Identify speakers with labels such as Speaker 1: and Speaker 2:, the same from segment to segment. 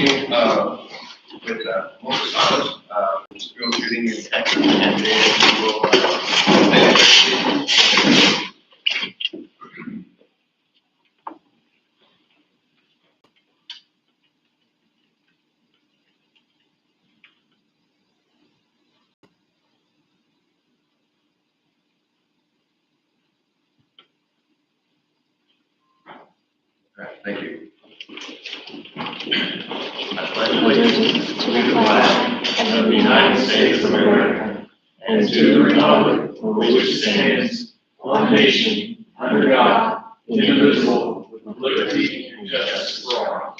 Speaker 1: beginning with Moses Santos, school shooting in Texas, and then we will All right, thank you. I pledge allegiance to the flag of the United States of America and to the republic for which it stands, one nation, under God, indivisible, with liberty and justice for all.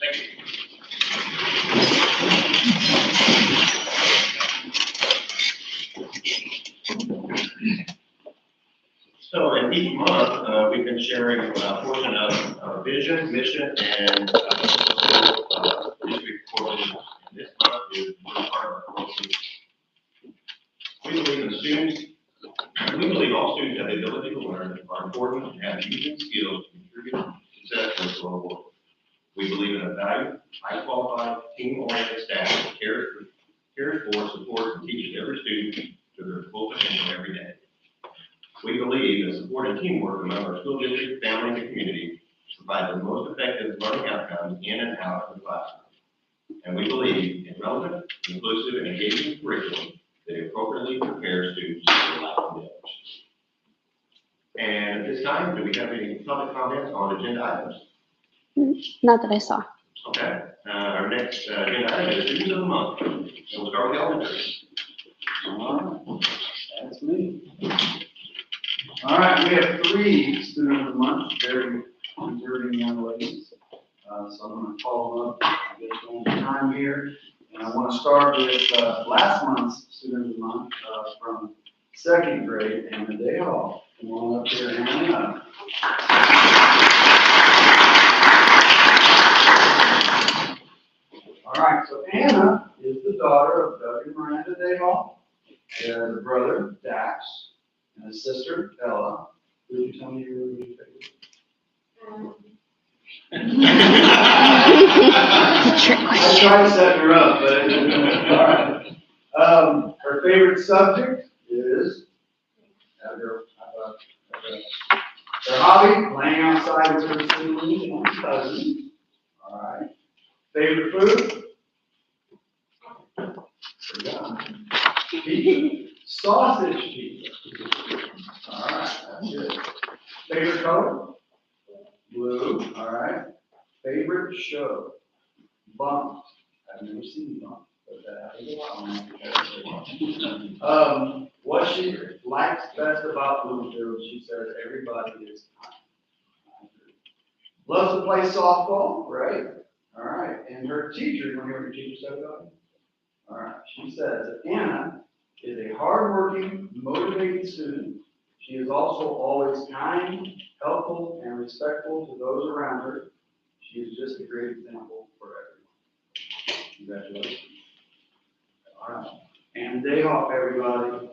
Speaker 1: Thank you. So in each month, we've been sharing a portion of our vision, mission, and district courses. And this month is part of our courses. We believe in students. We believe all students have the ability to learn, are important, and have using skills to contribute successfully to our world. We believe in a valued, high qualified, team-oriented staff that cares for, supports, and teaches every student to their full potential every day. We believe that support and teamwork among our school district, family, and community provide the most effective learning outcomes in and out of the classroom. And we believe in relevant, inclusive, and engaging curriculum that appropriately prepares students for life and knowledge. And at this time, do we have any public comments on agenda items?
Speaker 2: Not that I saw.
Speaker 1: Okay. Our next agenda item is students of the month. And we'll start with the elementary.
Speaker 3: That's me. All right, we have 3 students of the month, very deserving young ladies. So I'm going to call them up and get going time here. And I want to start with last month's student of the month from 2nd grade, Anna Dale. Come on up here, Anna. All right, so Anna is the daughter of Doug and Miranda Dale. She has a brother, Dax, and a sister, Ella. Would you tell me your favorite?
Speaker 2: It's a trick
Speaker 3: I
Speaker 2: question.
Speaker 3: tried to set her up, but it didn't work. All right. Her favorite subject is her hobby, playing outside with her siblings and cousins. All right. Favorite food? Pizza. Sausage pizza. All right, that's good. Favorite color? Blue. All right. Favorite show? Bump. I've never seen Bump, but that happens a lot. What she likes best about Bloomfield, she says everybody is kind. Loves to play softball, right? All right. And her teacher, you want to hear what your teacher said about it? All right. She says that Anna is a hardworking, motivated student. She is also always kind, helpful, and respectful to those around her. She is just a great example for everyone. Congratulations. All right. And day off, everybody.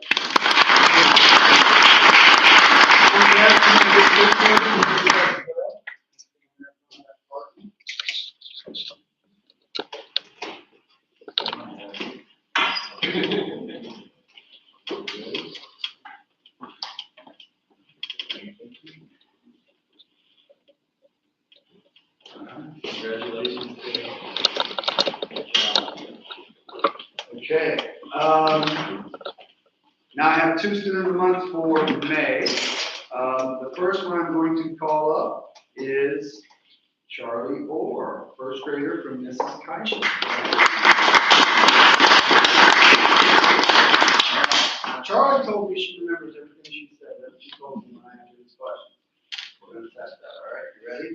Speaker 3: Congratulations. Okay. Now I have 2 student of the month for May. The first one I'm going to call up is Charlie Orr, 1st grader from Mrs. Kaisha. Now, Charlie told me she remembers everything she said. That's what she told me when I answered this question. We're going to test that. All right, you ready?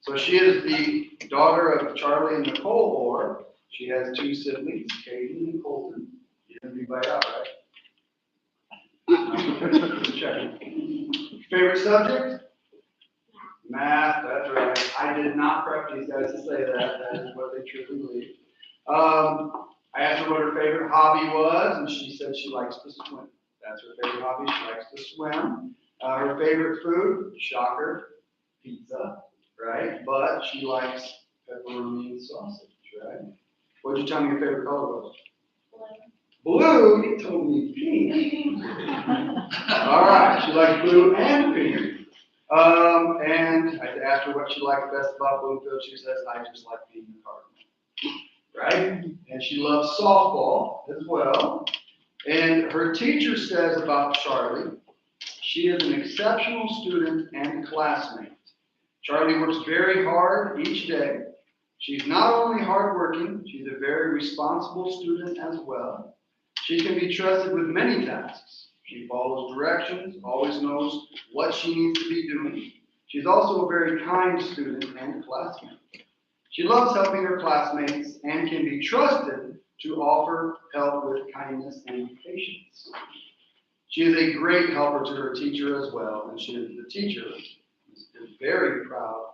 Speaker 3: So she is the daughter of Charlie and Nicole Orr. She has 2 siblings, Katie and Colton. You didn't leave by out, right? Check. Favorite subject? Math, that's right. I did not prep these guys to say that. That is what they truly believe. I asked her what her favorite hobby was, and she said she likes to swim. That's her favorite hobby. She likes to swim. Her favorite food, shocker, pizza, right? But she likes pepperoni and sausage, Okay. What'd you tell me your favorite color was? Blue. You told me pink. All right. She likes blue and pink. And I asked her what she liked best about Bloomfield. She says, I just like being a Cardinal. Right? And she loves softball as well. And her teacher says about Charlie, she is an exceptional student and classmate. Charlie works very hard each day. She's not only hardworking, she's a very responsible student as well. She can be trusted with many tasks. She follows directions, always knows what she needs to be doing. She's also a very kind student and classmate. She loves helping her classmates and can be trusted to offer help with kindness and patience. She is a great helper to her teacher as well, and the teacher is very proud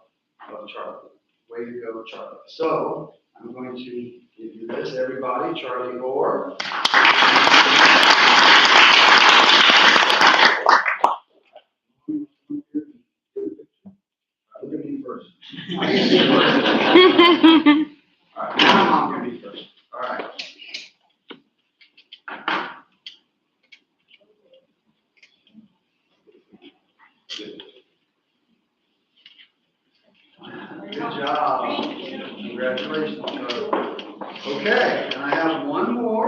Speaker 3: of Charlie. Way to go, Charlie. So I'm going to give you this, everybody. Charlie Orr. Look at me first. I get to be first. All right, now I'm going to be first. All right. Good job. Congratulations. Okay, and I have one more.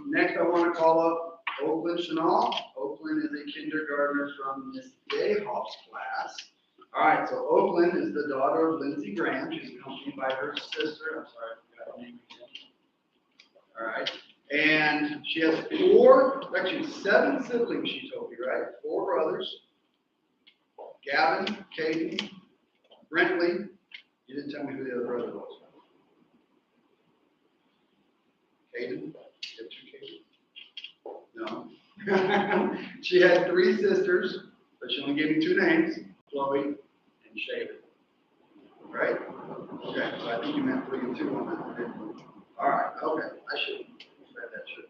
Speaker 3: Next, I want to call up Oakland Chanel. Oakland is a kindergartner from Miss Dayhoff's class. All right, so Oakland is the daughter of Lindsey Graham. She's accompanied by her sister. I'm sorry, I forgot her name again. All right, and she has actually 7 siblings, she told me, right? 4 brothers. Gavin, Caden, Brentley. You didn't tell me who the other brother was. Caden? You have 2 Caden? No. She had 3 sisters, but she only gave me 2 names, Chloe and Shaven. Right? Okay, so I think you meant 3 and 2 on that one. All right, okay. I should have read that shit.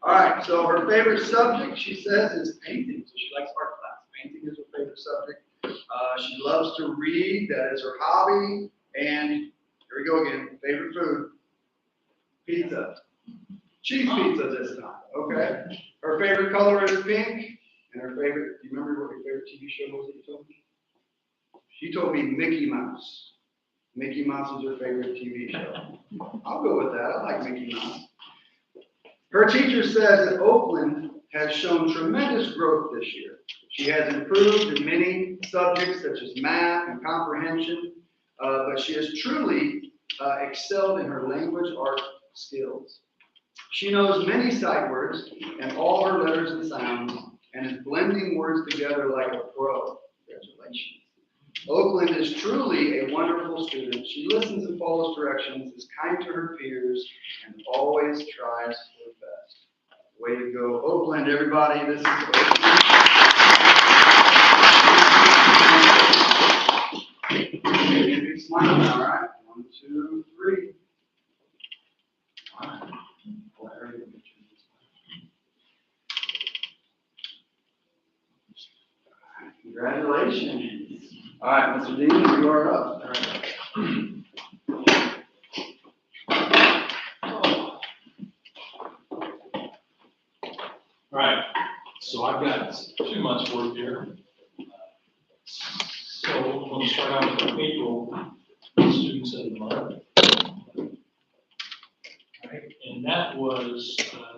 Speaker 3: All right, so her favorite subject, she says, is painting. So she likes art class. Painting is her favorite subject. She loves to read. That is her hobby. And here we go again. Favorite food? Pizza. Cheese pizza this time. Okay. Her favorite color is pink. And her favorite, do you remember what your favorite TV show was that you told me? She told me Mickey Mouse. Mickey Mouse is her favorite TV show. I'll go with that. I like Mickey Mouse. Her teacher says that Oakland has shown tremendous growth this year. She has improved in many subjects such as math and comprehension, but she has truly excelled in her language art skills. She knows many sight words and all her letters and sounds, and is blending words together like a pro. Congratulations. Oakland is truly a wonderful student. She listens and follows directions, is kind to her peers, and always tries her best. Way to go, Oakland, everybody. This is Oakland. Big smile now, all right? 1, 2, 3. All right. Congratulations. All right, Mr. Dean, you are up. All
Speaker 4: right, so I've got 2 months worth here. So we're going to start out with the April students of the month. All right, and that was,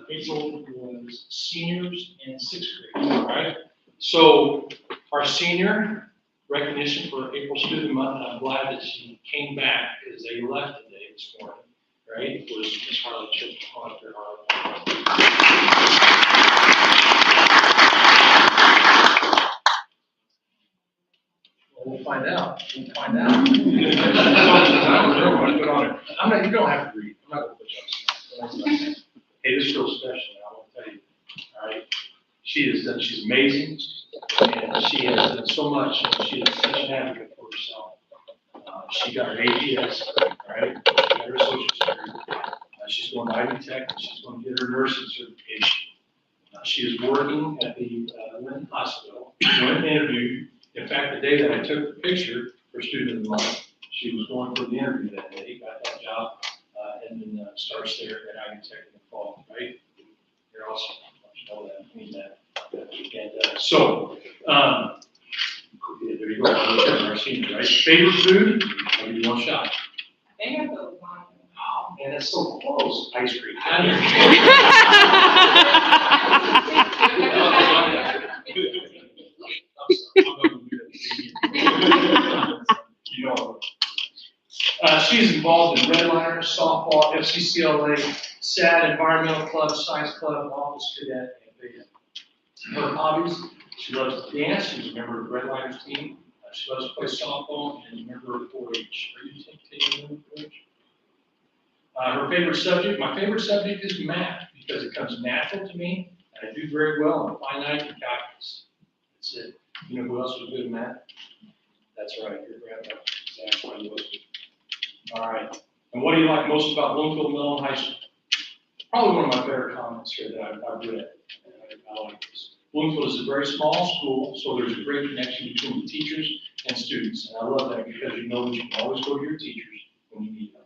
Speaker 4: April was seniors and 6th grade, all right? So our senior recognition for April Student Month, and I'm glad that she came back because they left today this morning, right? Was Miss Harley Chip Hunter. We'll find out. We'll find out. I'm not, you don't have to read. I'm not going to put you on the spot. Hey, this feels special. I want to tell you. All right. She's amazing. And she has done so much. She is such an advocate for herself. She got her APS, right? She got her social security. She's going to Ivy Tech, and she's going to get her nursing certification. She is working at the Lynn Hospital. Doing an interview. In fact, the day that I took the picture for Student of the Month, she was going for the interview that day, got that job. starts there at IU Tech in the fall, right? You're awesome. You know that. I mean that. And there you go. Our senior, right? Favorite food? I'll give you one shot.
Speaker 5: They have the one.
Speaker 4: Oh, man, that's so close. Ice cream. You know, she's involved in Redliner, softball, FCCLA, SAD, Environmental Club, Science Club, Office Cadet, and Big. Her hobbies, she loves to dance, she's a member of Redliner's team. She loves to play softball and a member of 4-H. Are you taking 4-H? Her favorite subject, my favorite subject is math because it comes natural to me and I do very well in finite and calculus. That's it. You know who else was good at math? That's right, your grandpa. That's why he was good. All right. And what do you like most about Bloomfield Middle and High School? Probably one of my better comments here that I've read. I like this. Bloomfield is a very small school, so there's a great connection between the teachers and students. And I love that because you know that you can always go to your teachers when you need them.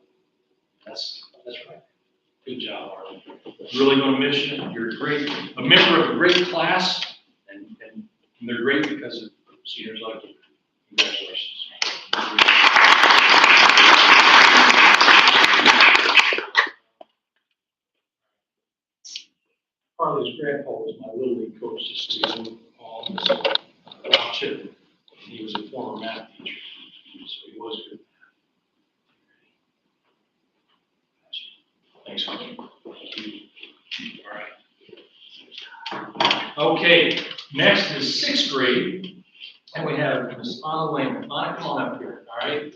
Speaker 4: That's right. Good job, Arlen. Really going to miss you. You're a member of a great class, and they're great because of seniors like you. Congratulations. Harley's grandpa was my Little League coach, just to be Rob Chip. He was a former math teacher, so he was good. Thanks, Harley. All right. Okay, next is 6th grade, and we have Miss Anna Lehman. Anna, come on up here, all right?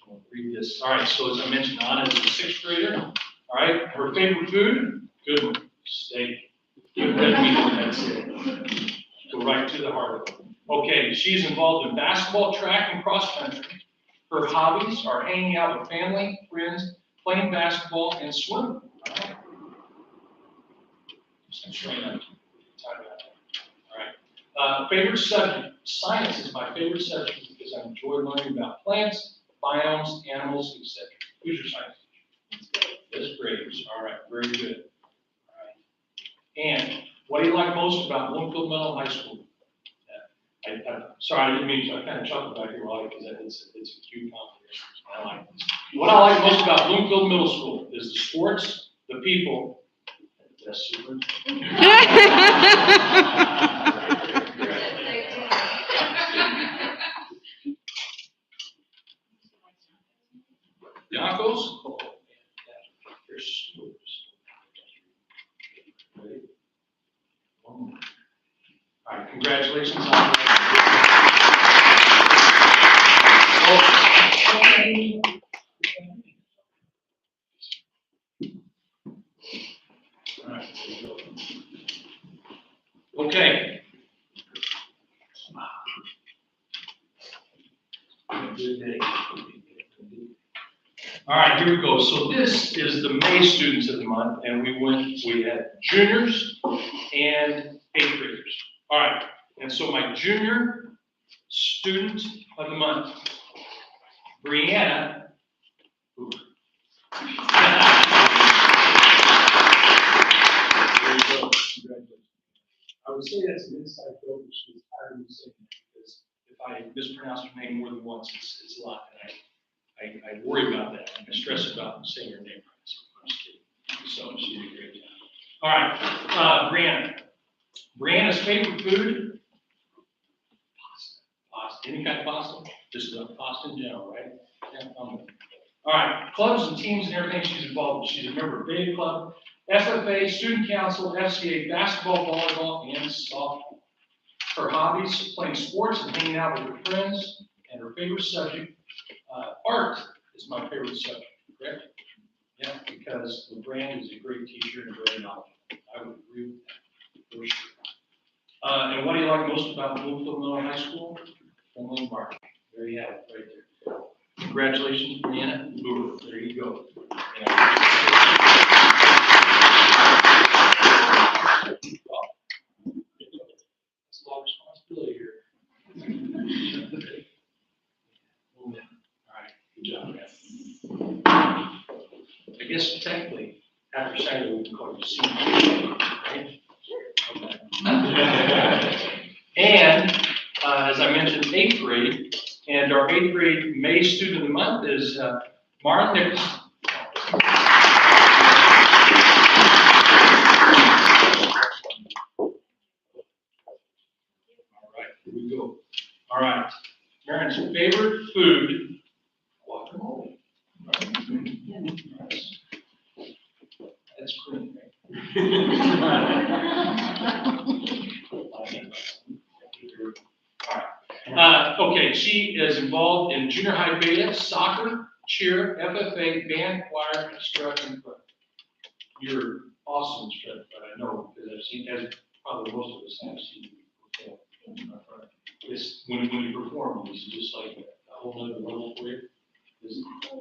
Speaker 4: I'll read this. All right, so as I mentioned, Anna is a 6th grader. All right, her favorite food? Good one, steak. Good red meat, that's it. Go right to the heart of it. Okay, she's involved in basketball, track, and cross country. Her hobbies are hanging out with family, friends, playing basketball, and swimming. All right. All right. Favorite subject? Science is my favorite subject because I enjoy learning about plants, biomes, animals, etc. Who's your science teacher? 5th graders. All right, very good. All right. And what do you like most about Bloomfield Middle High School? Sorry, I didn't mean to. I kind of chuckled back here because it's a cute compliment. I like this. What I like most about Bloomfield Middle School is the sports, the people, and the best super. Yonkos? Oh, they're smooth. Ready? One more. All right, congratulations on that. All right, there you go. Okay. Good day. All right, here we go. So this is the May students of the month, and we had juniors and 8th graders. All right, and so my junior student of the month, Brianna. Ooh. There you go. Congratulations. I would say that's an inside joke, but she was tired of me saying that because if I mispronounce her name more than once, it's a lot. And I worry about that. I stress about saying her name right. So she did a great job. All right, Brianna. Brianna's favorite food? Pasta. Any kind of pasta? Just pasta in general, right? Yeah, all right, clubs and teams and everything she's involved with. She's a member of Big Club, FFA, Student Council, FCA, basketball, volleyball, and softball. Her hobbies, playing sports and hanging out with her friends, and her favorite subject, art is my favorite subject, correct? Yeah, because LeBrand is a great teacher and very knowledgeable. I would agree with that, for sure. And what do you like most about Bloomfield Middle High School? Friendly environment. There you have it, right there. Congratulations, Brianna. Ooh, there you go. It's a lot of responsibility here. All right, good job, guys. I guess technically, after Saturday, we can call you senior, right? Okay. And, as I mentioned, 8th grade, and our 8th grade May Student of the Month is Mara Nicholson. All right, here we go. All right, Marin's favorite food, guacamole. That's green, right? Okay, she is involved in junior high beta, soccer, cheer, FFA, band, choir, and strut and foot. You're awesome, strut, but I know, because I've seen, as probably most of us have seen you perform. It's, when you perform, it's just like a whole other level for you. It's a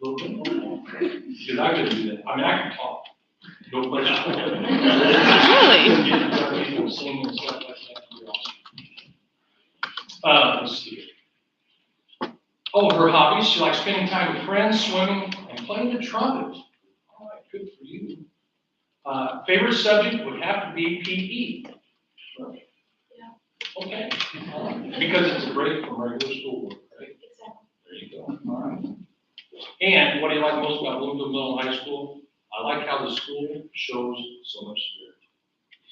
Speaker 4: little bit more. Because I couldn't do that. I mean, I can talk. No question. Really? Singing and stuff like that. Let's see. Oh, her hobbies, she likes spending time with friends, swimming, and playing the trumpet. All right, good for you. Favorite subject would have to be PE. Okay. All right. Because it's a break from regular schoolwork, right? There you go. All right. And what do you like most about Bloomfield Middle High School? I like how the school shows so much spirit.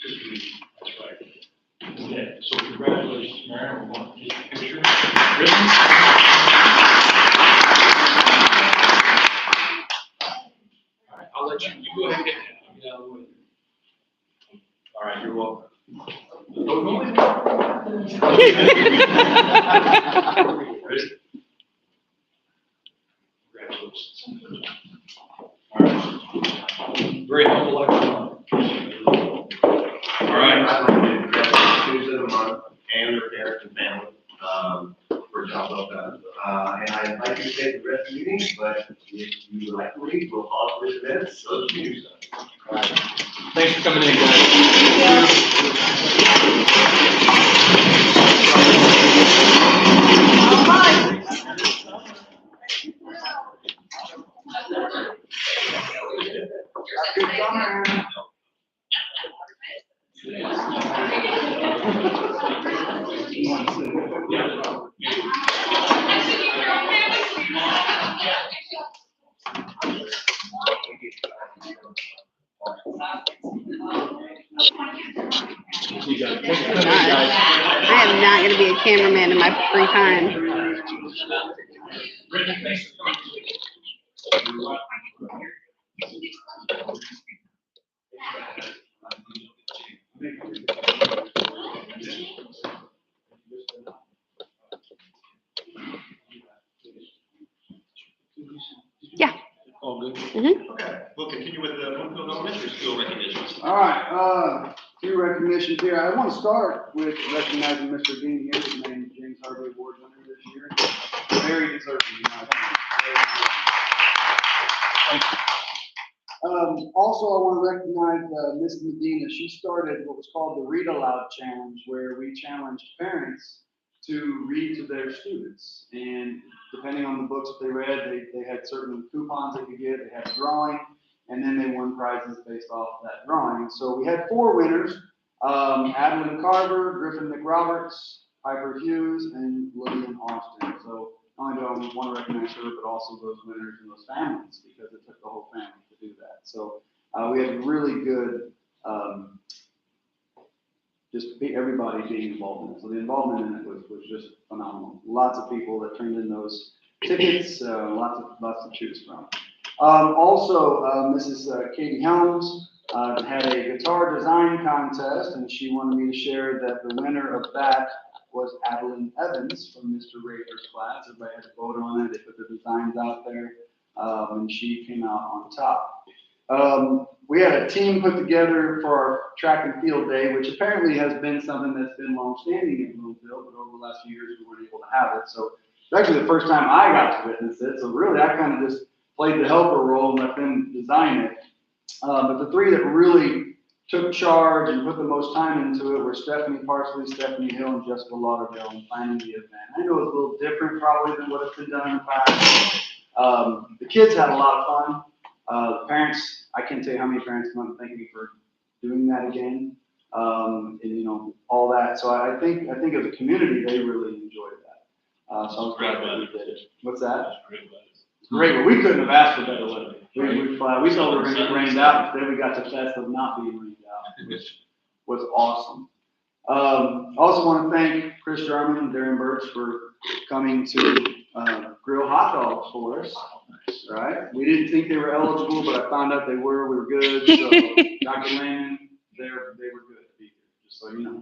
Speaker 4: Good for you. That's right. Okay, so congratulations, Mary. We're going to take a picture. Written. All right, I'll let you go ahead and get that. Get out of the way. All right, you're welcome. Don't go in. Ready? Congratulations. All right. Very humble like one.
Speaker 1: All right, I'd like to congratulate the students of the month and their parents and family, for a job well done. And I'd like to stay the rest of the meeting, but if you would like to leave, we'll pause for this event, so let's do so.
Speaker 4: All right. Thanks for coming in, guys.
Speaker 3: Good summer.
Speaker 2: I am not going to be a cameraman in my free time. Yeah.
Speaker 4: All good.
Speaker 1: Okay, we'll continue with the Bloomfield Elementary School recognitions.
Speaker 3: All right, few recognitions here. I want to start with recognizing Mr. Dean here, who's named James Harvey Award winner this year. Very deserving, in my opinion.
Speaker 4: Thank you.
Speaker 3: Also, I want to recognize Ms. Medina. She started what was called the Read Aloud Challenge, where we challenged parents to read to their students. And depending on the books that they read, they had certain coupons they could get. They had a drawing, and then they won prizes based off that drawing. So we had 4 winners, Adeline Carver, Griffin McRoberts, Piper Hughes, and Lillian Austin. So not only do I want to recognize her, but also those winners and those families, because it took the whole family to do that. So we had really good, everybody being involved in it. So the involvement in it was just phenomenal. Lots of people that turned in those tickets, lots to choose from. Also, Mrs. Katie Helms had a guitar design contest, and she wanted me to share that the winner of that was Adeline Evans from Mr. Rader's class. Everybody had to vote on it. They put their designs out there, and she came out on top. We had a team put together for our track and field day, which apparently has been something that's been long-standing in Bloomfield, but over the last few years we weren't able to have it. So it's actually the first time I got to witness it. So really, I kind of just played the helper role and let them design it. But the 3 that really took charge and put the most time into it were Stephanie Parsley, Stephanie Hill, and Jessica Lauderdale in planning the event. I know it's a little different probably than what has been done in the past. The kids had a lot of fun. The parents, I can't tell you how many parents come up and thank me for doing that again. And you know, all that. So I think as a community, they really enjoyed that. So I was glad that we did it. What's that? Great, but we couldn't have asked for better weather. We thought we were going to get rained out, instead we got the test of not being rained out, which was awesome. Also want to thank Chris Jarman and Darren Birch for coming to grill hot dogs for us. Right? We didn't think they were eligible, but I found out they were. We were good. So Dr. Landon, they were good to be here, just so you know.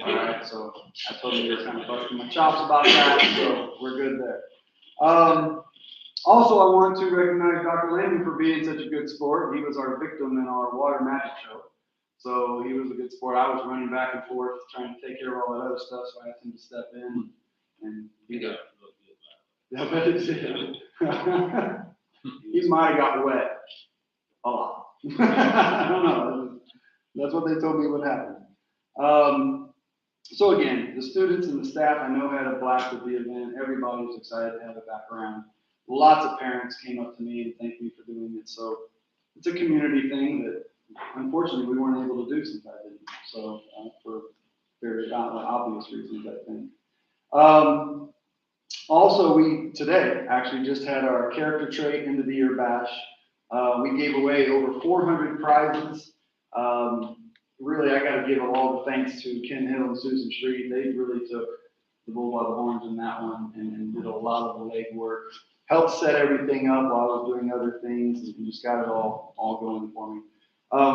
Speaker 3: All right, so I told you they were kind of busting my chops about that, so we're good there. Also, I want to recognize Dr. Landon for being such a good sport. He was our victim in our water magic show. So he was a good sport. I was running back and forth trying to take care of all that other stuff, so I asked him to step in and be there. Yeah, but it's he might have got wet a lot. I don't know. That's what they told me would happen. So again, the students and the staff I know had a blast with the event. Everybody was excited to have it back around. Lots of parents came up to me and thanked me for doing it. So it's a community thing that unfortunately we weren't able to do since I didn't. So for very obvious reasons, I think. Also, we today actually just had our character trait end of the year bash. We gave away over 400 prizes. Really, I got to give all the thanks to Ken Hill and Susan Street. They really took the bull by the horns in that one and did a lot of the legwork. Helped set everything up while I was doing other things and just got it all going for me.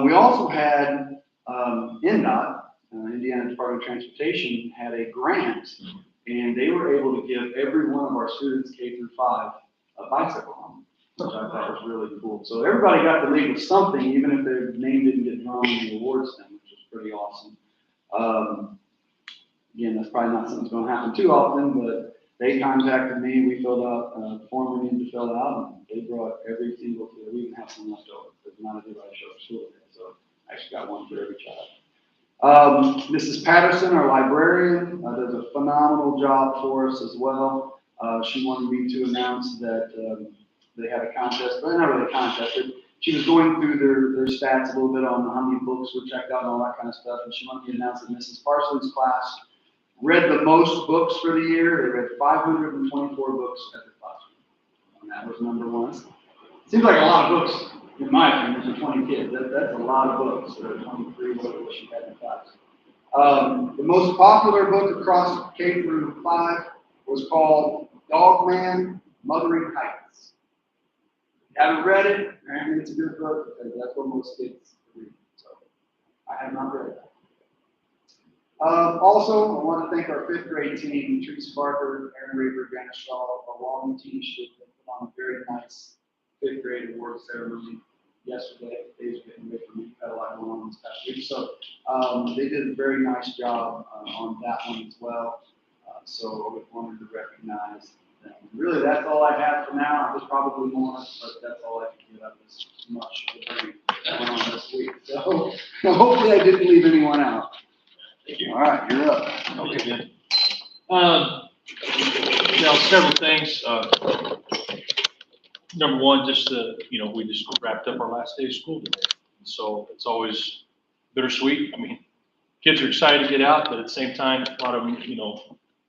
Speaker 3: We also had INDOT, Indiana Department of Transportation, had a grant, and they were able to give every one of our students K through 5 a bicycle helmet, which I thought was really cool. So everybody got to leave with something, even if their name didn't get drawn in the awards thing, which was pretty awesome. Again, that's probably not something that's going to happen too often, but they contacted me, we filled out a form we needed to fill out, and they brought every single kid. We even have some left over, because not everybody showed up to school today, so I actually got one for every child. Mrs. Patterson, our librarian, does a phenomenal job for us as well. She wanted me to announce that they had a contest, but not really a contest, but she was going through their stats a little bit on how many books were checked out and all that kind of stuff, and she wanted me to announce that Mrs. Parsons' class read the most books for the year. They read 524 books at the classroom, and that was number one. Seems like a lot of books, in my opinion, for 20 kids. That's a lot of books. There are 23 books she had in class. The most popular book across K through 5 was called Dog Man, Mothering Heights. If you haven't read it, apparently it's a good book, because that's what most kids read. So I have not read that. Also, I want to thank our 5th grade team, Teresa Barker, Aaron Reaper, Jana Shaw, along the team should have put on a very nice 5th grade award ceremony yesterday. Days are getting away from me. Had a lot going on this past week. So they did a very nice job on that one as well. So I wanted to recognize them. Really, that's all I have for now. There's probably more, but that's all I can get out of this much that went on this week. So hopefully I didn't leave anyone out. All right, you're up.
Speaker 4: Okay, good. Now, several things. Number one, just we just wrapped up our last day of school today. So it's always bittersweet. I mean, kids are excited to get out, but at the same time, a lot of them,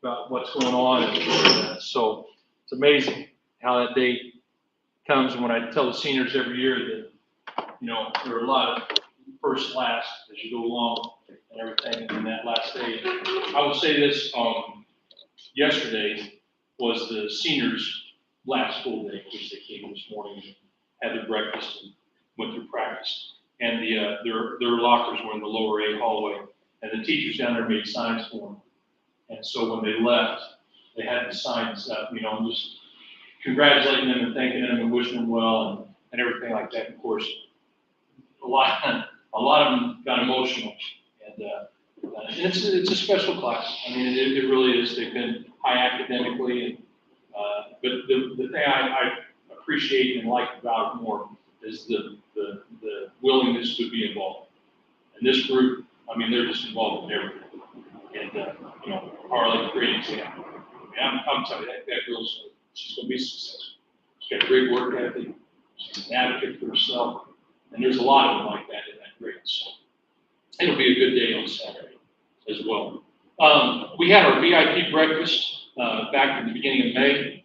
Speaker 4: about what's going on. And so it's amazing how that day comes. And when I tell the seniors every year that, there are a lot of first, last as you go along and everything in that last day. I will say this, yesterday was the seniors' last school day, which they came this morning, had their breakfast and went through practice. And their lockers were in the lower A hallway, and the teachers down there made signs for them. And so when they left, they had the signs up, just congratulating them and thanking them and wishing them well and everything like that. Of course, a lot of them got emotional, and it's a special class. I mean, it really is. They've been high academically, and but the thing I appreciate and like about it more is the willingness to be involved. And this group, I mean, they're just involved in everything. And, you know, Harley, great example. I mean, I'm telling you, that girl's, she's gonna be successful. She's got a great work ethic, she's an advocate for herself, and there's a lot of them like that in that grade. So it'll be a good day on Saturday as well. We had our VIP breakfast back in the beginning of May,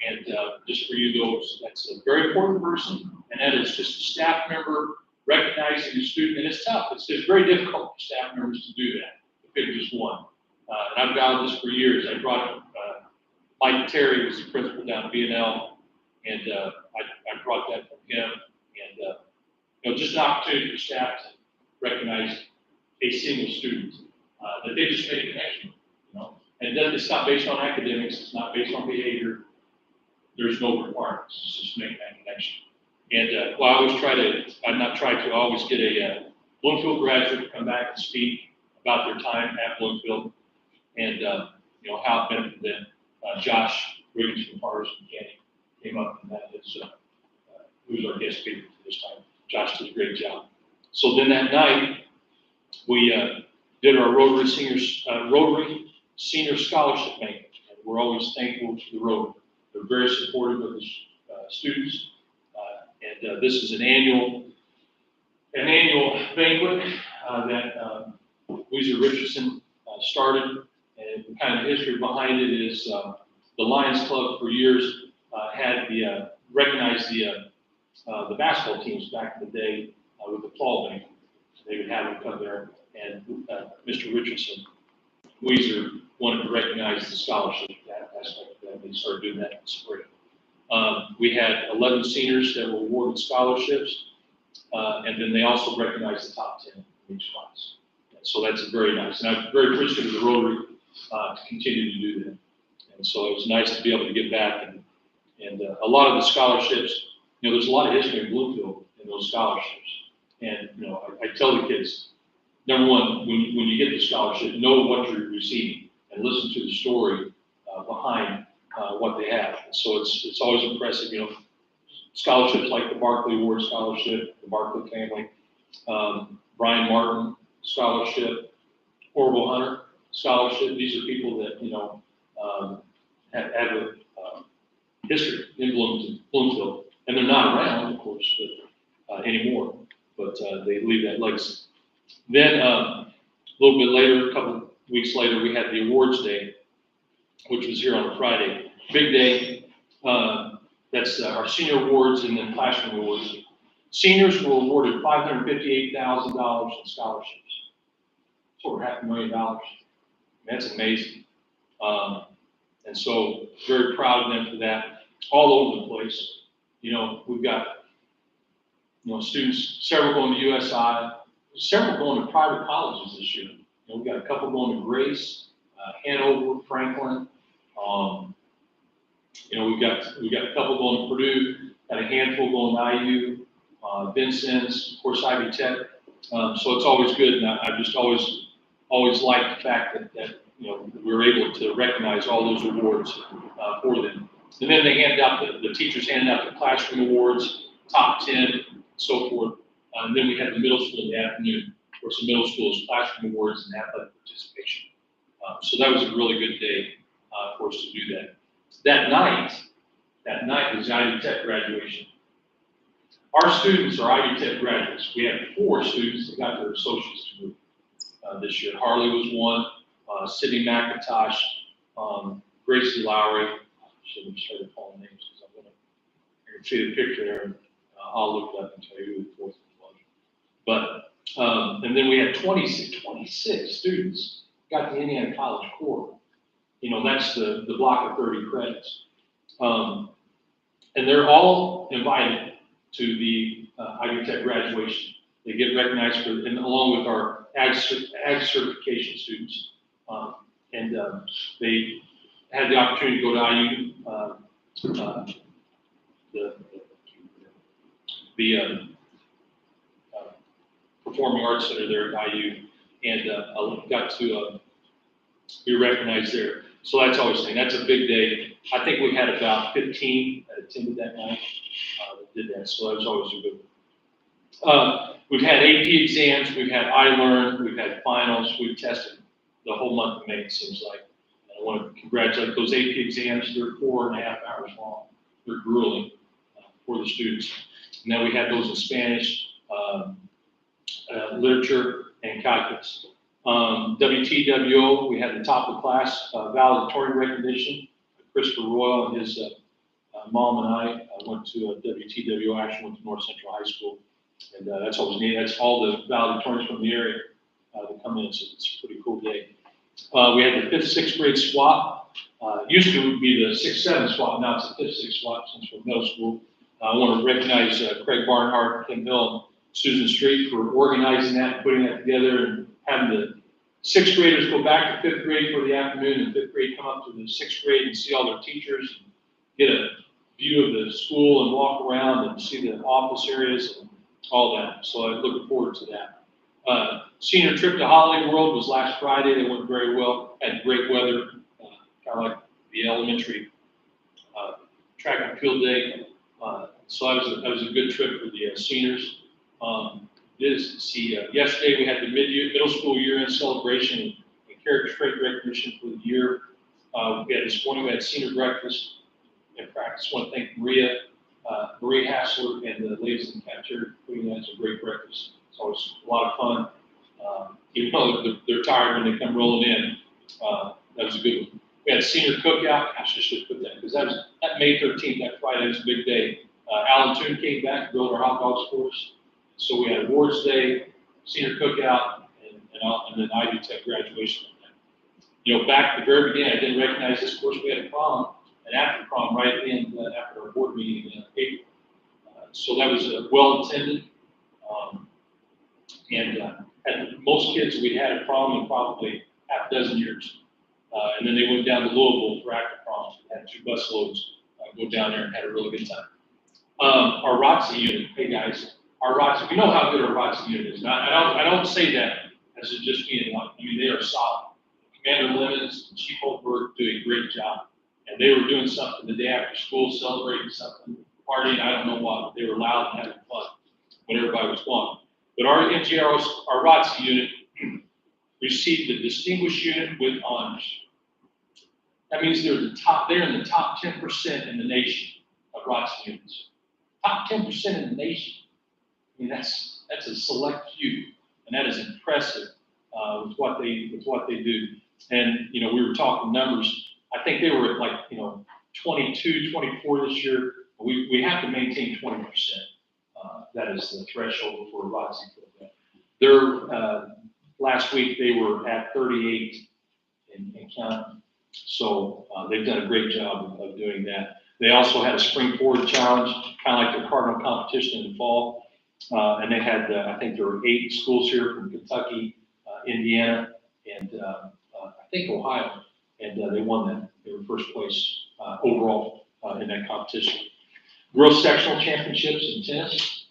Speaker 4: and just for you those, that's a very important person, and that is just a staff member recognizing the student, and it's tough. It's very difficult for staff members to do that, to pick just one. And I've done this for years. I brought Mike Terry was the principal down at B&L, and I brought that from him, and you know, just an opportunity for staff to recognize a single student that they just made a connection, you know. And then it's not based on academics, it's not based on behavior. There's no requirements, it's just make that connection. And well, I always I always get a Bloomfield graduate to come back and speak about their time at Bloomfield and you know, how it benefited them. Josh Wiggins from Patterson County came up, and that is who's our guest speaker for this time. Josh did a great job. So then that night, we did our Rotary Senior Scholarship Banquet. And we're always thankful to the Rotary. They're very supportive of the students. And this is an annual banquet that Weezer Richardson started. And kind of the history behind it is the Lions Club for years had recognized the basketball teams back in the day with the fall banquet. They would have them come there, and Mr. Richardson, Weezer, wanted to recognize the scholarship that aspect of that. They started doing that in the spring. We had 11 seniors that were awarded scholarships, and then they also recognized the top 10 in each class. And so that's very nice, and I'm very appreciative of the Rotary to continue to do that. And so it was nice to be able to get back, and a lot of the scholarships, you know, there's a lot of history in Bloomfield in those scholarships. And, you know, I tell the kids, number one, when you get the scholarship, know what you're receiving and listen to the story behind what they have. And so it's always impressive, you know, scholarships like the Barkley Award Scholarship, the Barkley family, Brian Martin Scholarship, Orville Hunter Scholarship. These are people that, you know, have a history in Bloomfield, and they're not around, of course, but anymore. But they leave that legacy. Then a little bit later, a couple weeks later, we had the awards day, which was here on a Friday. Big day. That's our senior awards and then classroom awards. Seniors were awarded $558,000 in scholarships. It's over $500,000. That's amazing. And so very proud of them for that. All over the place. You know, we've got, you know, students, several going to USI, several going to private colleges this year. You know, we've got a couple going to Grace, Hanover, Franklin. You know, we've got a couple going to Purdue, got a handful going to IU, Vincennes, of course, Ivy Tech. So it's always good, and I just always like the fact that you know, we're able to recognize all those awards for them. And then they handed out the teachers handed out the classroom awards, top 10, so forth. And then we had the middle school in the afternoon. Of course, the middle school's classroom awards and athletic participation. So that was a really good day for us to do that. That night was Ivy Tech graduation. Our students are Ivy Tech graduates. We had 4 students that got their associate's degree this year. Harley was one, Sydney McIntosh, Gracie Lowry. I should have started calling names because I can see the picture there, and I'll look it up and tell you who the 4th was. But, and then we had 26 students got the Indiana College Core. You know, that's the block of 30 credits. And they're all invited to the Ivy Tech graduation. They get recognized for, and along with our ag certification students. And they had the opportunity to go to IU, the Performing Arts Center there at IU, and got to be recognized there. So that's always thing. That's a big day. I think we had about 15 that attended that night that did that. So that was always a good one. We've had AP exams, we've had iLearn, we've had finals, we've tested the whole month of May, it seems like. I want to congratulate those AP exams, they're 4.5 hours long. They're grueling for the students. And then we had those in Spanish, literature, and calculus. WTWO, we had the top of the class valedictorian recognition. Christopher Royal and his mom and I went to WTWO, actually went to North Central High School. And that's always neat. That's all the valedictorians from the area that come in, so it's a pretty cool day. We had the 5th, 6th grade swap. Used to be the 6th, 7th swap, now it's the 5th, 6th swap since we're middle school. I want to recognize Craig Barnhart, Kim Hill, and Susan Street for organizing that, and putting that together, and having the 6th graders go back to 5th grade for the afternoon, and 5th grade come up to the 6th grade and see all their teachers, and get a view of the school and walk around and see the office areas and all that. So I'm looking forward to that. Senior trip to Holiday World was last Friday. They went very well. Had great weather, kind of like the elementary track and field day. So that was a good trip for the seniors. Yesterday we had the middle school year-end celebration and character trait recognition for the year. This morning we had senior breakfast and practice. I want to thank Marie Hassler and the ladies in the cafeteria for putting that as a great breakfast. It's always a lot of fun. Even though they're tired when they come rolling in, that was a good one. We had a senior cookout. Gosh, I should put that because that May 13th, that Friday was a big day. Alan Toon came back and grilled our hot dogs for us. So we had Awards Day, senior cookout, and then Ivy Tech graduation. Back at the very beginning, I didn't recognize this. Of course, we had a prom, and after prom, right at the end, after our board meeting in April. So that was well attended. And most kids we had at prom in probably half a dozen years. And then they went down to Louisville for after prom. Had 2 bus loads go down there and had a really good time. Our ROTC unit, hey guys, our ROTC, we know how good our ROTC unit is. And I don't say that as just being one. I mean, they are solid. Commander Lemons and Chief Holberg do a great job. And they were doing something the day after school, celebrating something, partying, I don't know what. They were loud and having fun when everybody was gone. But our NGROs, our ROTC unit, received the Distinguished Unit with honors. That means they're in the top 10% in the nation of ROTC units. Top 10% in the nation. I mean, that's a select few, and that is impressive with what they do. And we were talking numbers. I think they were at 22, 24 this year. We have to maintain 20%. That is the threshold for ROTC program. Last week they were at 38 and counting. So they've done a great job of doing that. They also had a Spring Forward Challenge, kind of like their Cardinal competition in the fall. And they had, I think there were 8 schools here from Kentucky, Indiana, and I think Ohio. And they won that. They were first place overall in that competition. Girls Sectional Championships in tennis.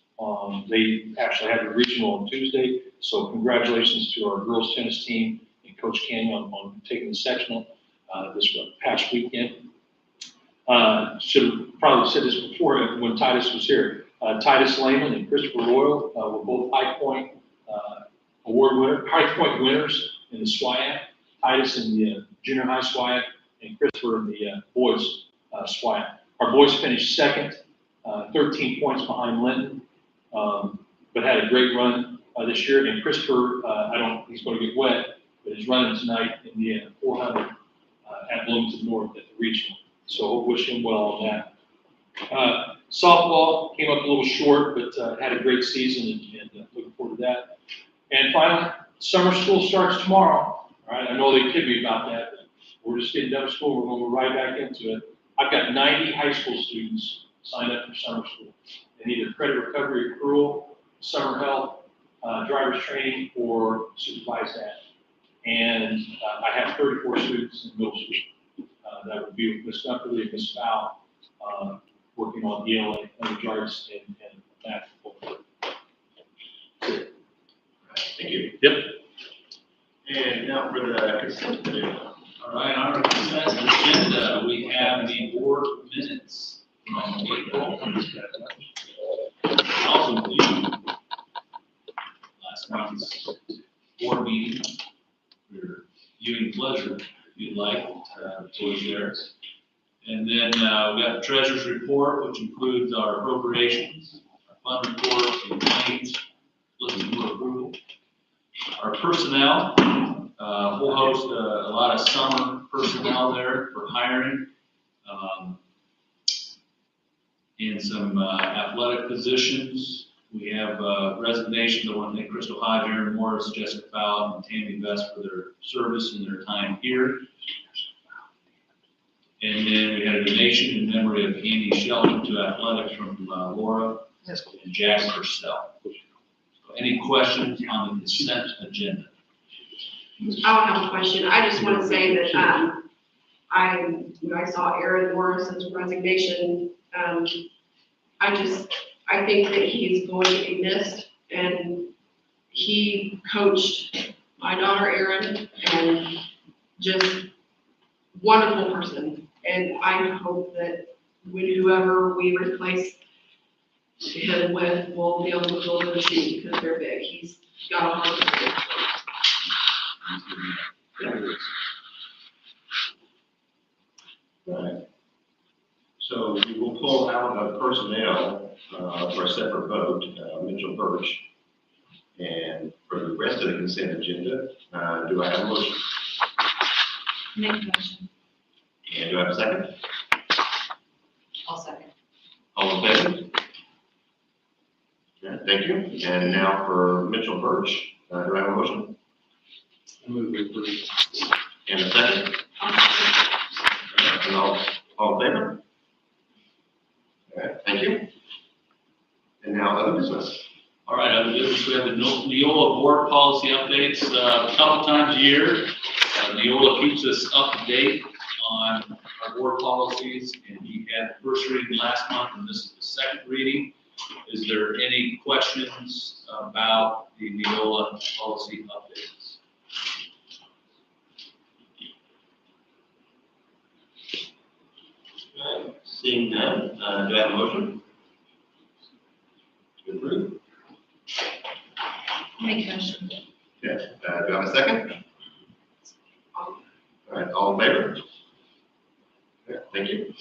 Speaker 4: They actually had the regional on Tuesday. So congratulations to our girls tennis team and Coach Canyon on taking the sectional this past weekend. Should have probably said this before when Titus was here. Titus Lehman and Christopher Royal were both High Point winners in the SWIAC. Titus in the junior high SWIAC and Christopher in the boys SWIAC. Our boys finished second, 13 points behind Linton, but had a great run this year. And Christopher, he's going to get wet, but he's running tonight in the 400 at Bloomington North at the regional. So wish him well on that. Softball came up a little short, but had a great season and looking forward to that. And finally, summer school starts tomorrow. All right, I know they kid me about that, but we're just getting done with school. We're going to go right back into it. I've got 90 high school students signed up for summer school. They need either credit recovery accrual, summer help, driver's training, or supervised ed. And I have 34 students in middle school. That would be with Ms. Guntherly and Ms. Fowl, working on ELA, language arts, and math.
Speaker 1: Thank you.
Speaker 4: Yep.
Speaker 1: And now for the consent agenda.
Speaker 5: All right, on our consent agenda, we have the board minutes from April. Also, like, it's always there. And then, we got the treasurer's report, which includes our appropriations, our fund report, and claims, listed for approval. Our personnel, whole host, a lot of summer personnel there for hiring. In some athletic positions, we have resignations. I want to thank Crystal Hodge, Aaron Morris, Jessica Fowle, and Tammy Best for their service and their time here. And then we had a donation in memory of Andy Shelton to athletics from Laura and Jack Purcell. Any questions on the consent agenda?
Speaker 6: I don't have a question. I just want to say that, when I saw Aaron Morrison's resignation, I think that he's going to be missed, and he coached my daughter Erin, and just wonderful person. And I hope that whoever we replace him with will be able to fill those shoes because they're big. He's got a heart of gold.
Speaker 1: Right. So we will pull out of personnel for a separate vote, Mitchell Birch. And for the rest of the consent agenda, do I have a motion?
Speaker 7: Make a motion.
Speaker 1: And do I have a second?
Speaker 7: I'll second.
Speaker 1: All in favor? Yeah, thank you. And now for Mitchell Birch, do I have a motion?
Speaker 4: I move to approve.
Speaker 1: And a second? And all in favor? Okay, thank you. And now other business.
Speaker 5: All right, other business, we have the Neola board policy updates a couple times a year. Neola keeps us up to date on our board policies, and we had the first reading last month, and this is the second reading. Is there any questions about the Neola policy updates?
Speaker 1: Seeing none, do I have a motion? To approve.
Speaker 7: Make a motion.
Speaker 1: Okay, do I have a second? All right, all in favor? Okay, thank you.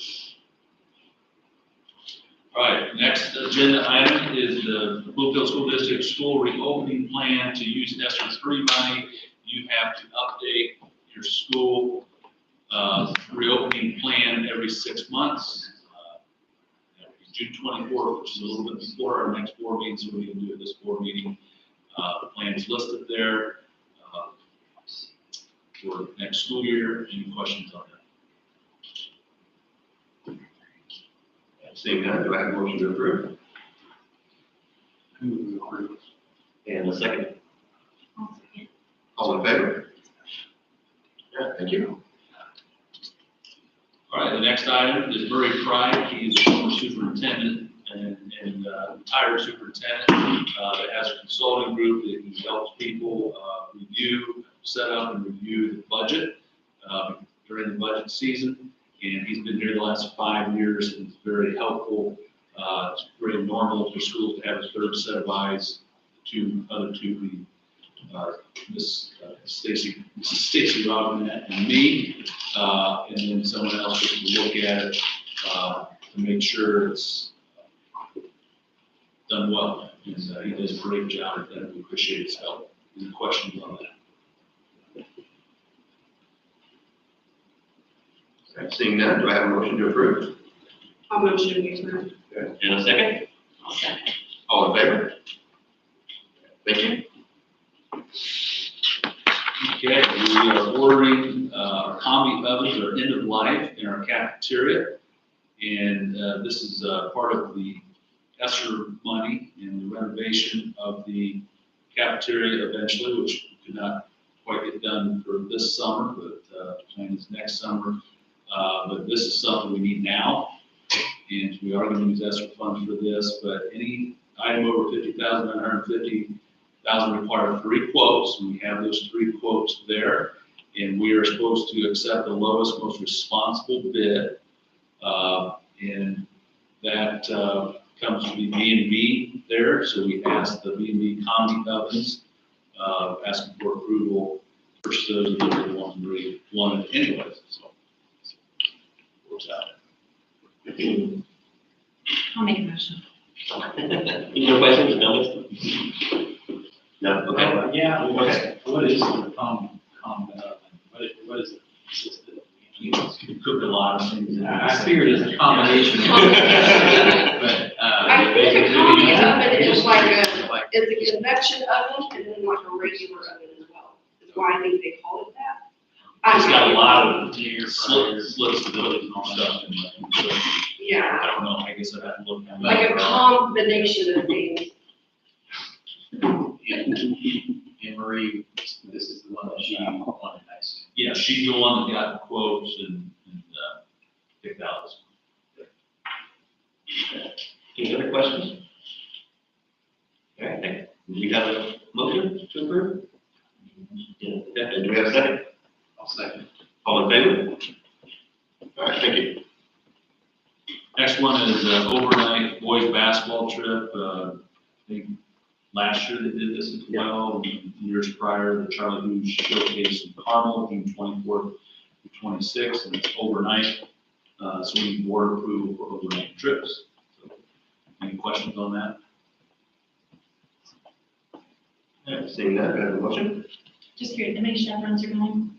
Speaker 5: All right, next agenda item is the Bluefield School District School Reopening Plan. To use ESSER 3 money, you have to update your school reopening plan every 6 months. June 24th, which is a little bit before our next board meeting, so we can do it this board meeting. The plan is listed there for next school year. Any questions on that?
Speaker 1: Seeing none, do I have a motion to approve?
Speaker 4: I move to approve.
Speaker 1: And a second?
Speaker 7: I'll second.
Speaker 1: All in favor? Yeah, thank you.
Speaker 5: All right, the next item is Murray Pride. He is the former superintendent and retired superintendent that has a consulting group that he helps people set up and review the budget during the budget season. And he's been here the last 5 years, and it's very helpful. It's very normal for schools to have a third set of eyes. The other two being Mrs. Stacy Robin and me, and then someone else just to look at it to make sure it's done well. And he does a great job at that. We appreciate his help. Any questions on that?
Speaker 1: Okay, seeing none, do I have a motion to approve?
Speaker 6: I'll motion to approve.
Speaker 1: Okay, and a second?
Speaker 7: I'll second.
Speaker 1: All in favor? Thank you.
Speaker 5: Okay, we are ordering our combi ovens are end of life in our cafeteria. And this is part of the ESSER money and the renovation of the cafeteria eventually, which we could not quite get done for this summer, but plan is next summer. But this is something we need now, and we are going to use ESSER funds for this. But any item over $50,950,000 require 3 quotes, and we have those 3 quotes there. And we are supposed to accept the lowest, most responsible bid, and that comes to be B&B there. So we asked the B&B combi ovens, asking for approval First, those that really wanted it anyways, so. Works out.
Speaker 7: I'll make a motion.
Speaker 1: No questions, no? No, okay.
Speaker 8: Yeah,
Speaker 1: Okay.
Speaker 8: what is the what is it consistent of?
Speaker 5: You cook a lot of things.
Speaker 8: I figured it's a combination. But,
Speaker 6: I think a combi oven is like it's a convection oven and then like a regular oven as well. That's why I think they call it that.
Speaker 5: It's got a lot of
Speaker 8: fryers.
Speaker 5: slits and stuff in it, so
Speaker 6: Yeah,
Speaker 5: I don't know, I guess I'd have to look at that.
Speaker 6: like a combination of things.
Speaker 8: And Marie, this is the one that she wanted, I see.
Speaker 5: Yeah, she's the one that got quotes and picked out this one.
Speaker 1: Any other questions? All right, we have a motion to approve? Yeah, okay, do we have a second?
Speaker 8: I'll second.
Speaker 1: All in favor? All right, thank you.
Speaker 5: Next one is overnight boys basketball trip. I think last year they did this as well, and years prior, the Charlie Hughes Showcase in Carmel, June 24th to 26th, and it's overnight. So we need board approval for overnight trips. So, any questions on that?
Speaker 1: All right, seeing that, do I have a motion?
Speaker 7: Just curious, how many chaperones are going?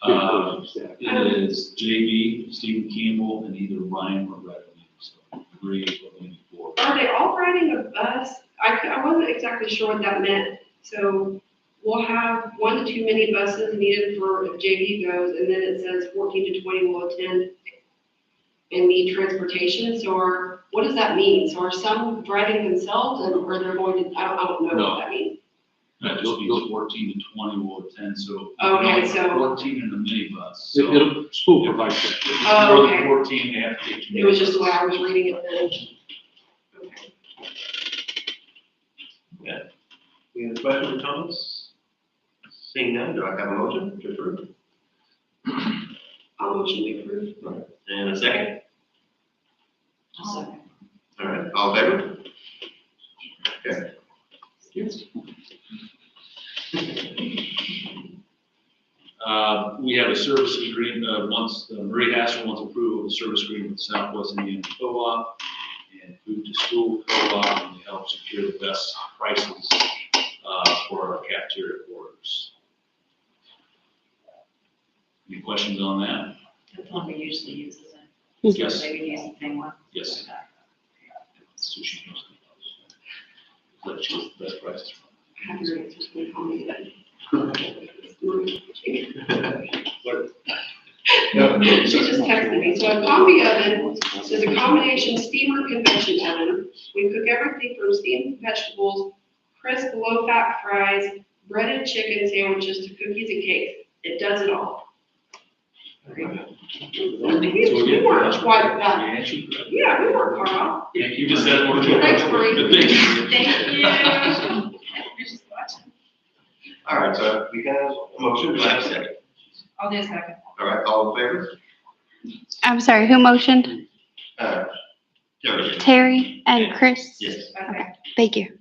Speaker 5: It is JB, Stephen Campbell, and either Ryan or Red. So agree with me before.
Speaker 6: Are they all riding a bus? I wasn't exactly sure what that meant. So we'll have 1 to 2 mini buses needed for if JV goes, and then it says 14 to 20 will attend and need transportation. So what does that mean? So are some driving themselves and or they're going to, I don't know
Speaker 5: No.
Speaker 6: what that means.
Speaker 5: That just means 14 to 20 will attend, so.
Speaker 6: Okay,
Speaker 5: you know,
Speaker 6: so-
Speaker 5: 14 in the minibus, so.
Speaker 8: It'll, school provides that.
Speaker 5: If it's
Speaker 6: Oh,
Speaker 5: more than
Speaker 6: okay.
Speaker 5: 14, they have to take.
Speaker 6: It was just the way I was reading it then. Okay.
Speaker 1: Yeah. Any other questions or comments? Seeing none, do I have a motion to approve?
Speaker 6: I'll motion to approve.
Speaker 1: And a second?
Speaker 7: I'll second.
Speaker 1: All right, all in favor? Okay.
Speaker 5: We have a service agreement, Marie Hassel wants approval of the service agreement with Southwest Indiana Co-op and Food to School Co-op, and to help secure the best prices, for our cafeteria orders. Any questions on that?
Speaker 7: That's one we usually use, isn't it?
Speaker 5: Yes.
Speaker 7: Maybe use the same one.
Speaker 5: Yes. Sushi. Let's choose the best prices.
Speaker 6: I have your answers, please call me then. She just texted me. So a combi oven is a combination steamer convection oven. We cook everything from steamed vegetables, crisp low-fat fries, breaded chicken sandwiches to cookies and cakes. It does it all. We weren't quite that. Yeah, we weren't far off.
Speaker 5: You just said more.
Speaker 6: Thanks, Marie.
Speaker 5: Thank you.
Speaker 7: Thank you. You're just watching.
Speaker 1: All right, so we have a motion, do I have a second?
Speaker 7: I'll do a second.
Speaker 1: All right, all in favor?
Speaker 2: I'm sorry, who motioned?
Speaker 1: Terry?
Speaker 2: Terry and Chris?
Speaker 1: Yes.
Speaker 7: Okay.
Speaker 2: Thank you.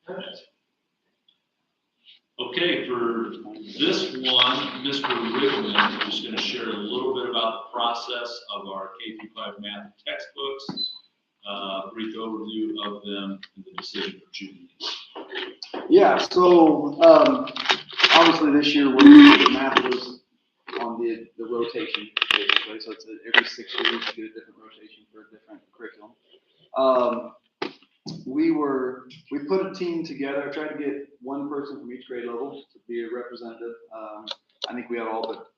Speaker 1: All right.
Speaker 5: Okay, for this one, Mr. Rickman is going to share a little bit about the process of our K-5 math textbooks, brief overview of them, and the decision for choosing these.
Speaker 3: Yeah, so, obviously this year, the math was on the rotation, basically, so it's every 6 years, you get a different rotation for a different curriculum. We put a team together, tried to get one person from each grade level to be a representative. I think we had all but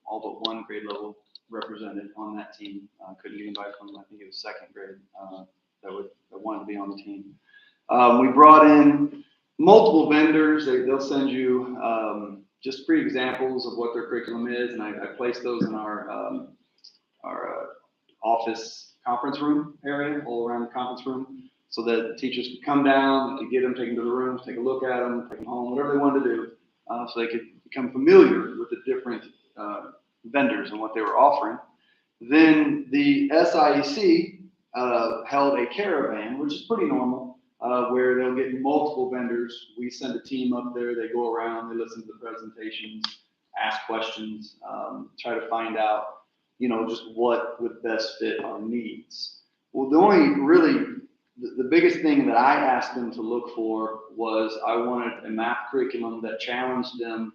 Speaker 3: one grade level represented on that team. Couldn't get anybody from, I think it was second grade, that wanted to be on the team. We brought in multiple vendors. They'll send you just free examples of what their curriculum is, and I placed those in our office conference room area, all around the conference room, so that teachers could come down, could get them, take them to the rooms, take a look at them, take them home, whatever they wanted to do, so they could become familiar with the different vendors and what they were offering. Then the SIEC held a caravan, which is pretty normal. where they'll get multiple vendors. We send a team up there, they go around, they listen to the presentations, ask questions, try to find out, just what would best fit our needs. Well, the biggest thing that I asked them to look for was I wanted a math curriculum that challenged them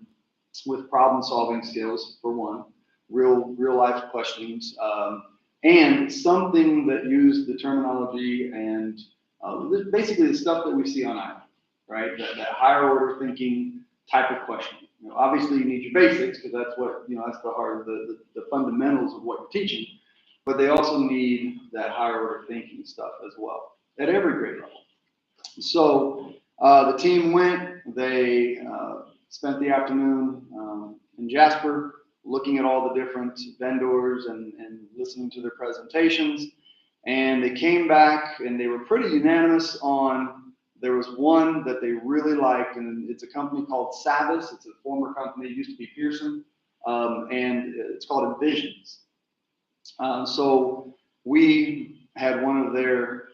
Speaker 3: with problem-solving skills, for one, real life questions, and something that used the terminology and basically the stuff that we see on Island, right? That higher order thinking type of question. Obviously you need your basics because that's what, that's the heart of the fundamentals of what you're teaching, but they also need that higher order thinking stuff as well at every grade level. So the team went, they spent the afternoon in Jasper looking at all the different vendors and listening to their presentations. And they came back and they were pretty unanimous on, there was one that they really liked, and it's a company called Savvis. It's a former company, it used to be Pearson, and it's called Envisions. So we had one of their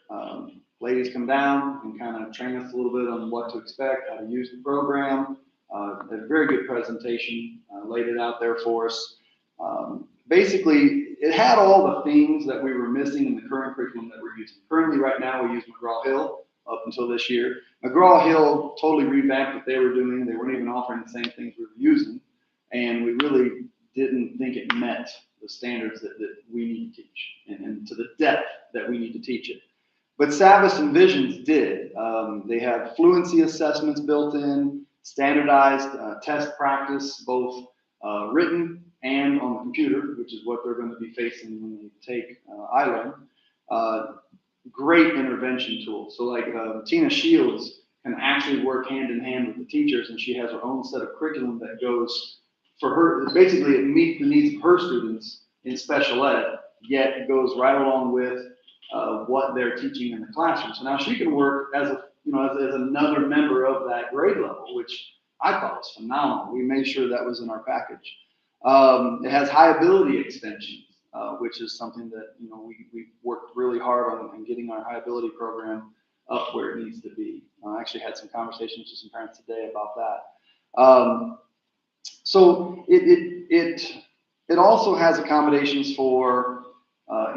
Speaker 3: ladies come down and kind of train us a little bit on what to expect, how to use the program. A very good presentation, laid it out there for us. Basically, it had all the things that we were missing in the current curriculum that we're using. Currently, right now, we use McGraw-Hill up until this year. McGraw-Hill totally revamped what they were doing. They weren't even offering the same things we were using. And we really didn't think it met the standards that we need to teach and to the depth that we need to teach it. But Savvis and Visions did. They have fluency assessments built in, standardized test practice, both written and on the computer, which is what they're going to be facing when they take iLearn. Great intervention tools. So like Tina Shields can actually work hand in hand with the teachers, and she has her own set of curriculum that goes for her. Basically, it meets the needs of her students in special ed, yet it goes right along with what they're teaching in the classroom. So now she can work as another member of that grade level, which I thought was phenomenal. We made sure that was in our package. It has high ability extensions, which is something that we worked really hard on getting our high ability program up where it needs to be. I actually had some conversations with some parents today about that. So it also has accommodations for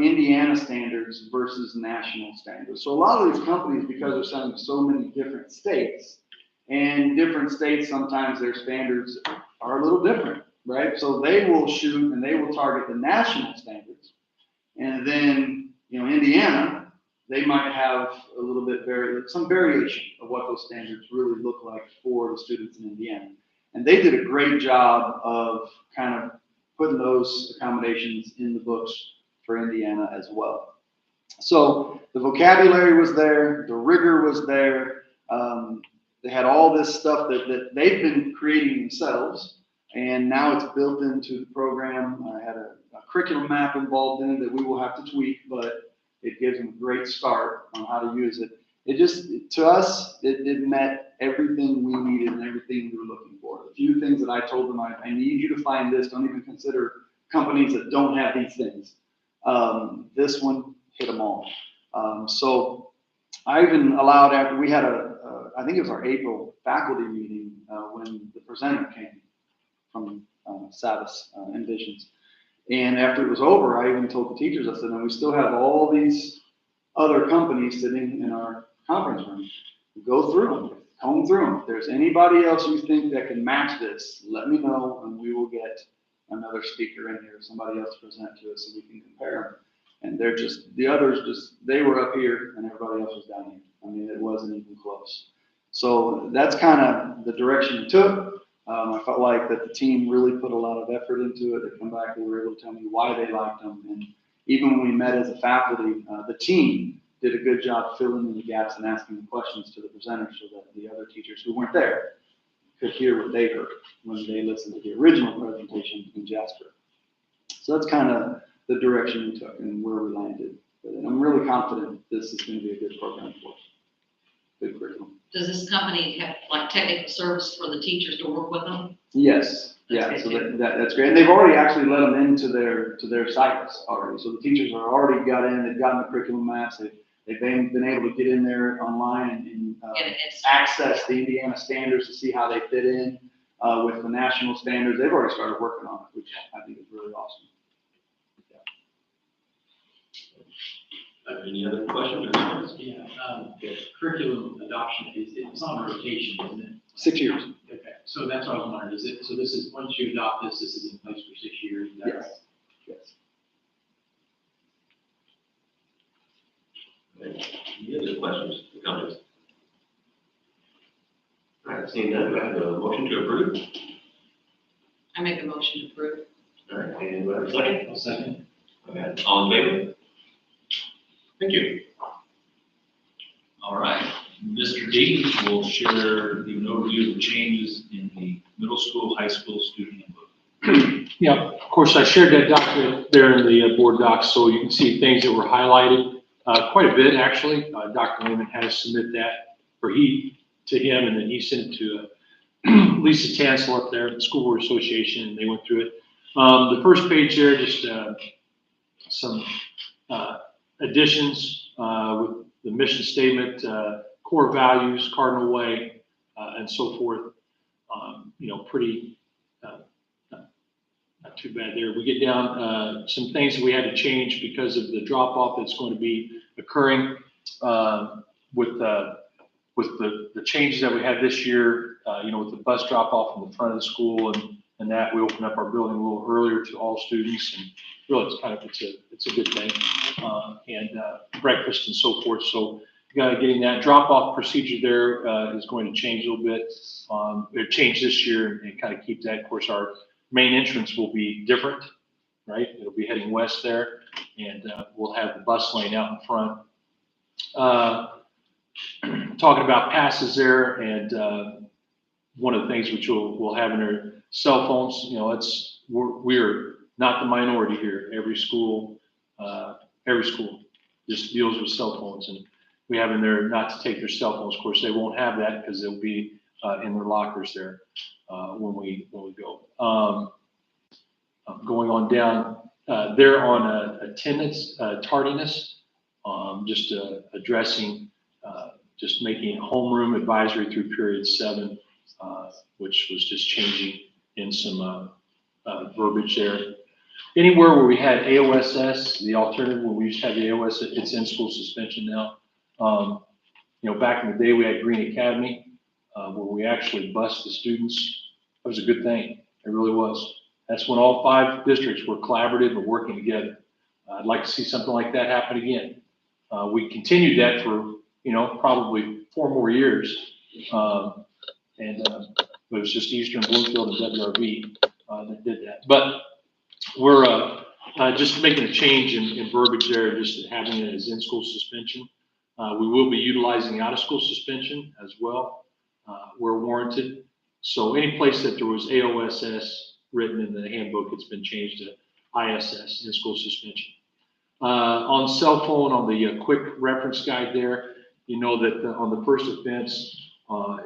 Speaker 3: Indiana standards versus national standards. So a lot of these companies, because they're selling to so many different states, and different states, sometimes their standards are a little different, right? So they will shoot and they will target the national standards. And then, Indiana, they might have a little bit some variation of what those standards really look like for the students in Indiana. And they did a great job of kind of putting those accommodations in the books for Indiana as well. So the vocabulary was there, the rigor was there. They had all this stuff that they've been creating themselves, and now it's built into the program. I had a curriculum map involved in it that we will have to tweak, but it gives them a great start on how to use it. It just, to us, it met everything we needed and everything we were looking for. A few things that I told them, I need you to find this. Don't even consider companies that don't have these things. This one hit them all. So I even allowed, after we had I think it was our April faculty meeting when the presenter came from Savvis Envisions. And after it was over, I even told the teachers, I said, no, we still have all these other companies sitting in our conference room. Go through them, comb through them. If there's anybody else you think that can match this, let me know, and we will get another speaker in here, somebody else to present to us so we can compare them. And the others they were up here and everybody else was down here. I mean, it wasn't even close. So that's kind of the direction we took. I felt like that the team really put a lot of effort into it. They come back, they were able to tell me why they liked them. And even when we met as a faculty, the team did a good job filling in the gaps and asking the questions to the presenters so that the other teachers who weren't there could hear what they heard when they listened to the original presentation in Jasper. So that's kind of the direction we took and where we landed. And I'm really confident this is going to be a good program for us. Good curriculum.
Speaker 7: Does this company have like technical service for the teachers to work with them?
Speaker 3: Yes, yeah, so that's great. And they've already actually let them into their sites already. So the teachers are already got in, they've gotten the curriculum maps, they've They've been able to get in there online and
Speaker 7: And it's,
Speaker 3: access the Indiana standards to see how they fit in with the national standards. They've already started working on it, which I think is really awesome.
Speaker 1: Any other questions or comments?
Speaker 8: Yeah, curriculum adoption it's on rotation, isn't it?
Speaker 3: 6 years.
Speaker 8: Okay, so that's what I was wondering, is it, so this is, once you adopt this, this is in place for 6 years? Is that
Speaker 3: Yes.
Speaker 8: right?
Speaker 3: Yes.
Speaker 1: Any other questions or comments? All right, seeing none, do I have a motion to approve?
Speaker 7: I make a motion to approve.
Speaker 1: All right, and do I have a second?
Speaker 8: I'll second.
Speaker 1: Okay, all in favor? Thank you.
Speaker 5: All right, Mr. Dean will share the overview of the changes in the middle school, high school student handbook.
Speaker 9: Yeah, of course, I shared that document there in the board docs, so you can see things that were highlighted, quite a bit, actually. Dr. Lehman had to submit that, or he, to him, and then he sent it to Lisa Tansel up there at the School Board Association, and they went through it. The first page there, just some additions with the mission statement, core values, cardinal way, and so forth. Pretty not too bad there. We get down some things that we had to change because of the drop off that's going to be occurring with the changes that we had this year. With the bus drop off in the front of the school and that we open up our building a little earlier to all students, and really it's a good thing. And breakfast and so forth. So getting that drop off procedure there is going to change a little bit. It changed this year and kind of keep that. Of course, our main entrance will be different, right? It'll be heading west there, and we'll have the bus lane out in front. Talking about passes there, and one of the things which we'll have in our cell phones, we're not the minority here. Every school just deals with cell phones, and we have in there not to take their cell phones. Of course, they won't have that because they'll be in their lockers there when we go. Going on down there on attendance tardiness, just addressing, just making homeroom advisory through period 7, which was just changing in some verbiage there. Anywhere where we had AOSS, the alternative where we used to have the AOSS, it's in school suspension now. Back in the day we had Green Academy, where we actually bused the students. That was a good thing. It really was. That's when all 5 districts were collaborative and working together. I'd like to see something like that happen again. We continued that for, probably 4 more years. It was just Eastern Bloomfield and WRV that did that. But we're just making a change in verbiage there, just having it as in-school suspension. We will be utilizing out-of-school suspension as well, where warranted. So any place that there was AOSS written in the handbook, it's been changed to ISS, in-school suspension. On cell phone, on the quick reference guide there, that on the first offense,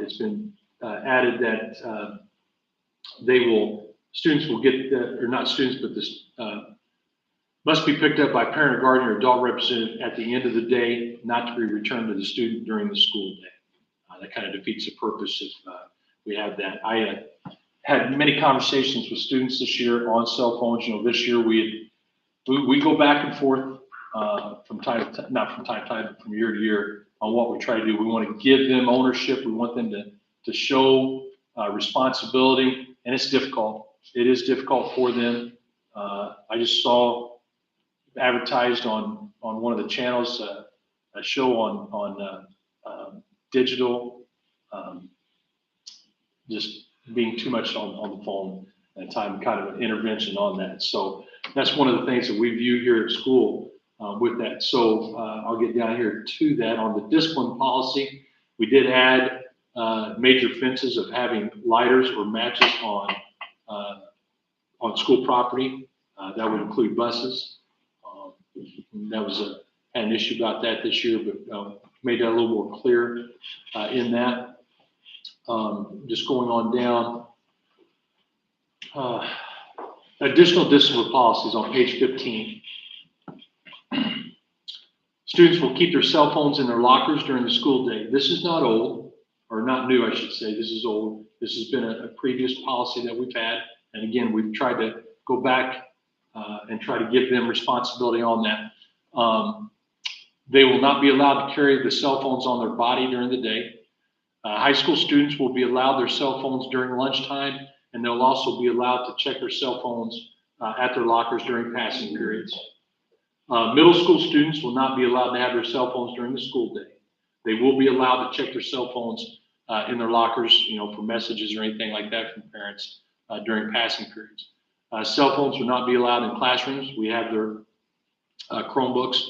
Speaker 9: it's been added that students will get, or not students, but this must be picked up by parent or guardian or adult representative at the end of the day, not to be returned to the student during the school day. That kind of defeats the purpose if we have that. I had many conversations with students this year on cell phones. This year we go back and forth from time to time, not from time to time, but from year to year on what we try to do. We want to give them ownership. We want them to show responsibility, and it's difficult. It is difficult for them. I just saw advertised on one of the channels a show on digital, just being too much on the phone at time, kind of an intervention on that. So that's one of the things that we view here at school with that. So I'll get down here to that. On the discipline policy, we did add major offenses of having lighters or matches on school property. That would include buses. That was an issue about that this year, but made that a little more clear in that. Just going on down. Additional discipline policies on page 15. Students will keep their cell phones in their lockers during the school day. This is not old, or not new, I should say. This is old. This has been a previous policy that we've had. And again, we've tried to go back and try to give them responsibility on that. They will not be allowed to carry the cell phones on their body during the day. High school students will be allowed their cell phones during lunchtime, and they'll also be allowed to check their cell phones at their lockers during passing periods. Middle school students will not be allowed to have their cell phones during the school day. They will be allowed to check their cell phones in their lockers, for messages or anything like that from parents during passing periods. Cell phones will not be allowed in classrooms. We have their Chromebooks.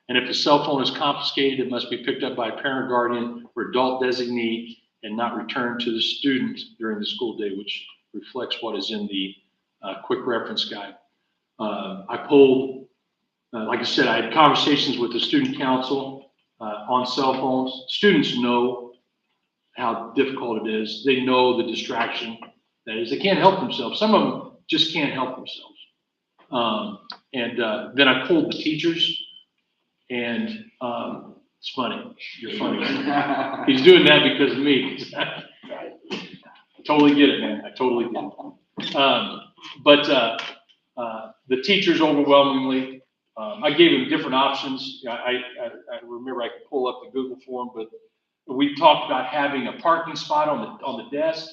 Speaker 9: And if the cell phone is confiscated, it must be picked up by a parent, guardian, or adult designee and not returned to the student during the school day, which reflects what is in the quick reference guide. I polled, like I said, I had conversations with the student council on cell phones. Students know how difficult it is. They know the distraction that is. They can't help themselves. Some of them just can't help themselves. Then I polled the teachers. And it's funny. You're funny. He's doing that because of me. I totally get it, man. I totally get it. The teachers overwhelmingly, I gave them different options. I remember I could pull up the Google form, but we talked about having a parking spot on the desk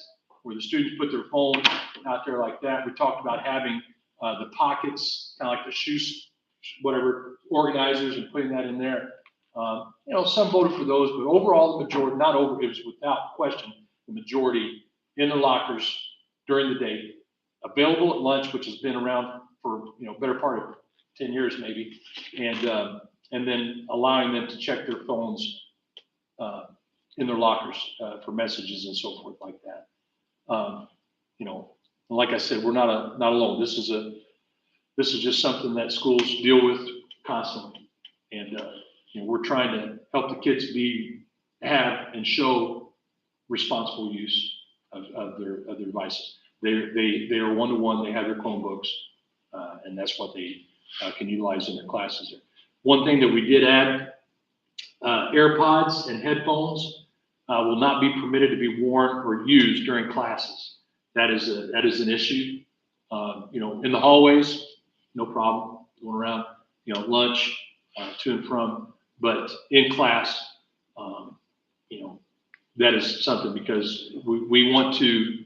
Speaker 9: where the students put their phone out there like that. We talked about having the pockets, kind of like the shoes, whatever, organizers, and putting that in there. Some voted for those, but overall, the majority, it was without question, the majority in the lockers during the day, available at lunch, which has been around for, better part of 10 years maybe, and then allowing them to check their phones in their lockers for messages and so forth like that. Like I said, we're not alone. This is just something that schools deal with constantly. And, we're trying to help the kids have and show responsible use of their devices. They are one-to-one, they have their Chromebooks, and that's what they can utilize in their classes. One thing that we did add, AirPods and headphones will not be permitted to be worn or used during classes. That is an issue. In the hallways, no problem, going around, lunch, to and from, but in class, that is something because we want to,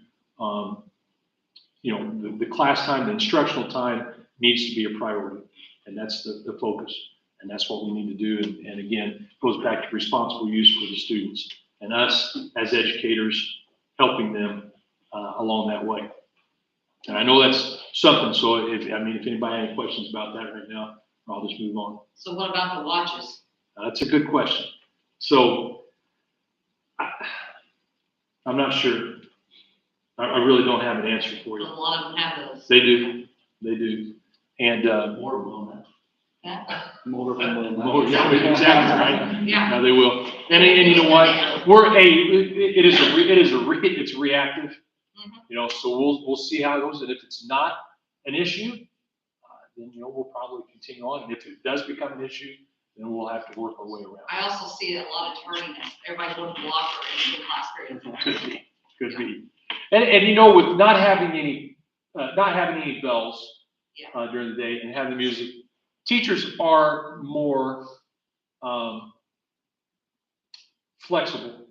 Speaker 9: the class time, the instructional time needs to be a priority, and that's the focus, and that's what we need to do. And again, it goes back to responsible use for the students and us as educators helping them along that way. And I know that's something, so if anybody has any questions about that right now, I'll just move on.
Speaker 7: So what about the watches?
Speaker 9: That's a good question. So I'm not sure. I really don't have an answer for
Speaker 7: A
Speaker 9: you.
Speaker 7: lot of them have those.
Speaker 9: They do. And
Speaker 8: More will not.
Speaker 7: Yeah.
Speaker 9: yeah, exactly, right?
Speaker 7: Yeah.
Speaker 9: No, they will. And you know what? It's reactive. So we'll see how it goes. And if it's not an issue, then we'll probably continue on. And if it does become an issue, then we'll have to work our way around.
Speaker 7: I also see a lot of tardiness. Everybody going to block or in class period.
Speaker 9: Could be. And with not having any bells during the day and having the music, teachers are more flexible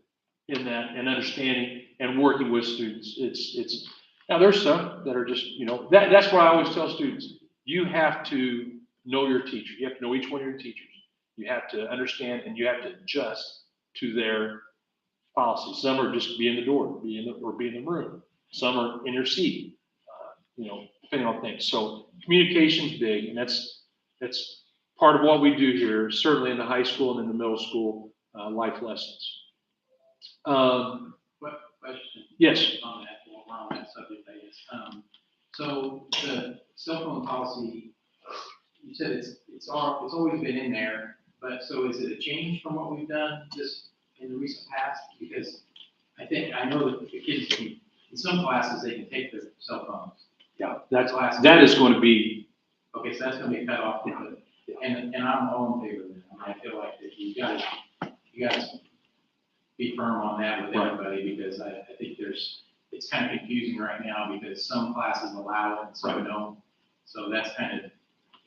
Speaker 9: in that and understanding and working with students. It's now there's some that are just that's what I always tell students. You have to know your teacher. You have to know each one of your teachers. You have to understand and you have to adjust to their policies. Some are just be in the door, be in the room. Some are in your seat, depending on things. So communication's big, and that's part of what we do here, certainly in the high school and in the middle school life lessons.
Speaker 8: What question?
Speaker 9: Yes.
Speaker 8: On that, while we're on that subject, I guess. So the cell phone policy, you said it's always been in there, but so is it a change from what we've done just in the recent past? Because I know that the kids in some classes, they can take their cell phones.
Speaker 9: Yeah, that is going to be.
Speaker 8: Okay, so that's going to be cut off.
Speaker 9: Yeah.
Speaker 8: and I'm all in favor of that. I mean, I feel like that you gotta be firm on that with everybody, because I think it's kind of confusing right now, because some classes allow it and some don't. So that's kind of,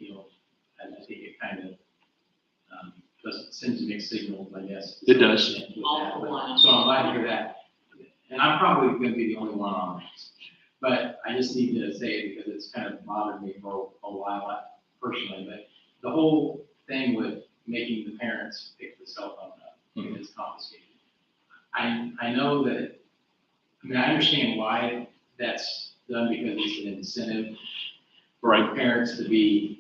Speaker 8: I think it kind of, sends mixed signals, I guess.
Speaker 9: It does.
Speaker 8: With that.
Speaker 7: All for one.
Speaker 8: So I'm glad to hear that. And I'm probably gonna be the only one on this. But I just need to say it because it's kind of bothered me for a while personally. But the whole thing with making the parents pick the cell phone up when it's confiscated. I know that, I understand why that's done, because it's an incentive for parents to be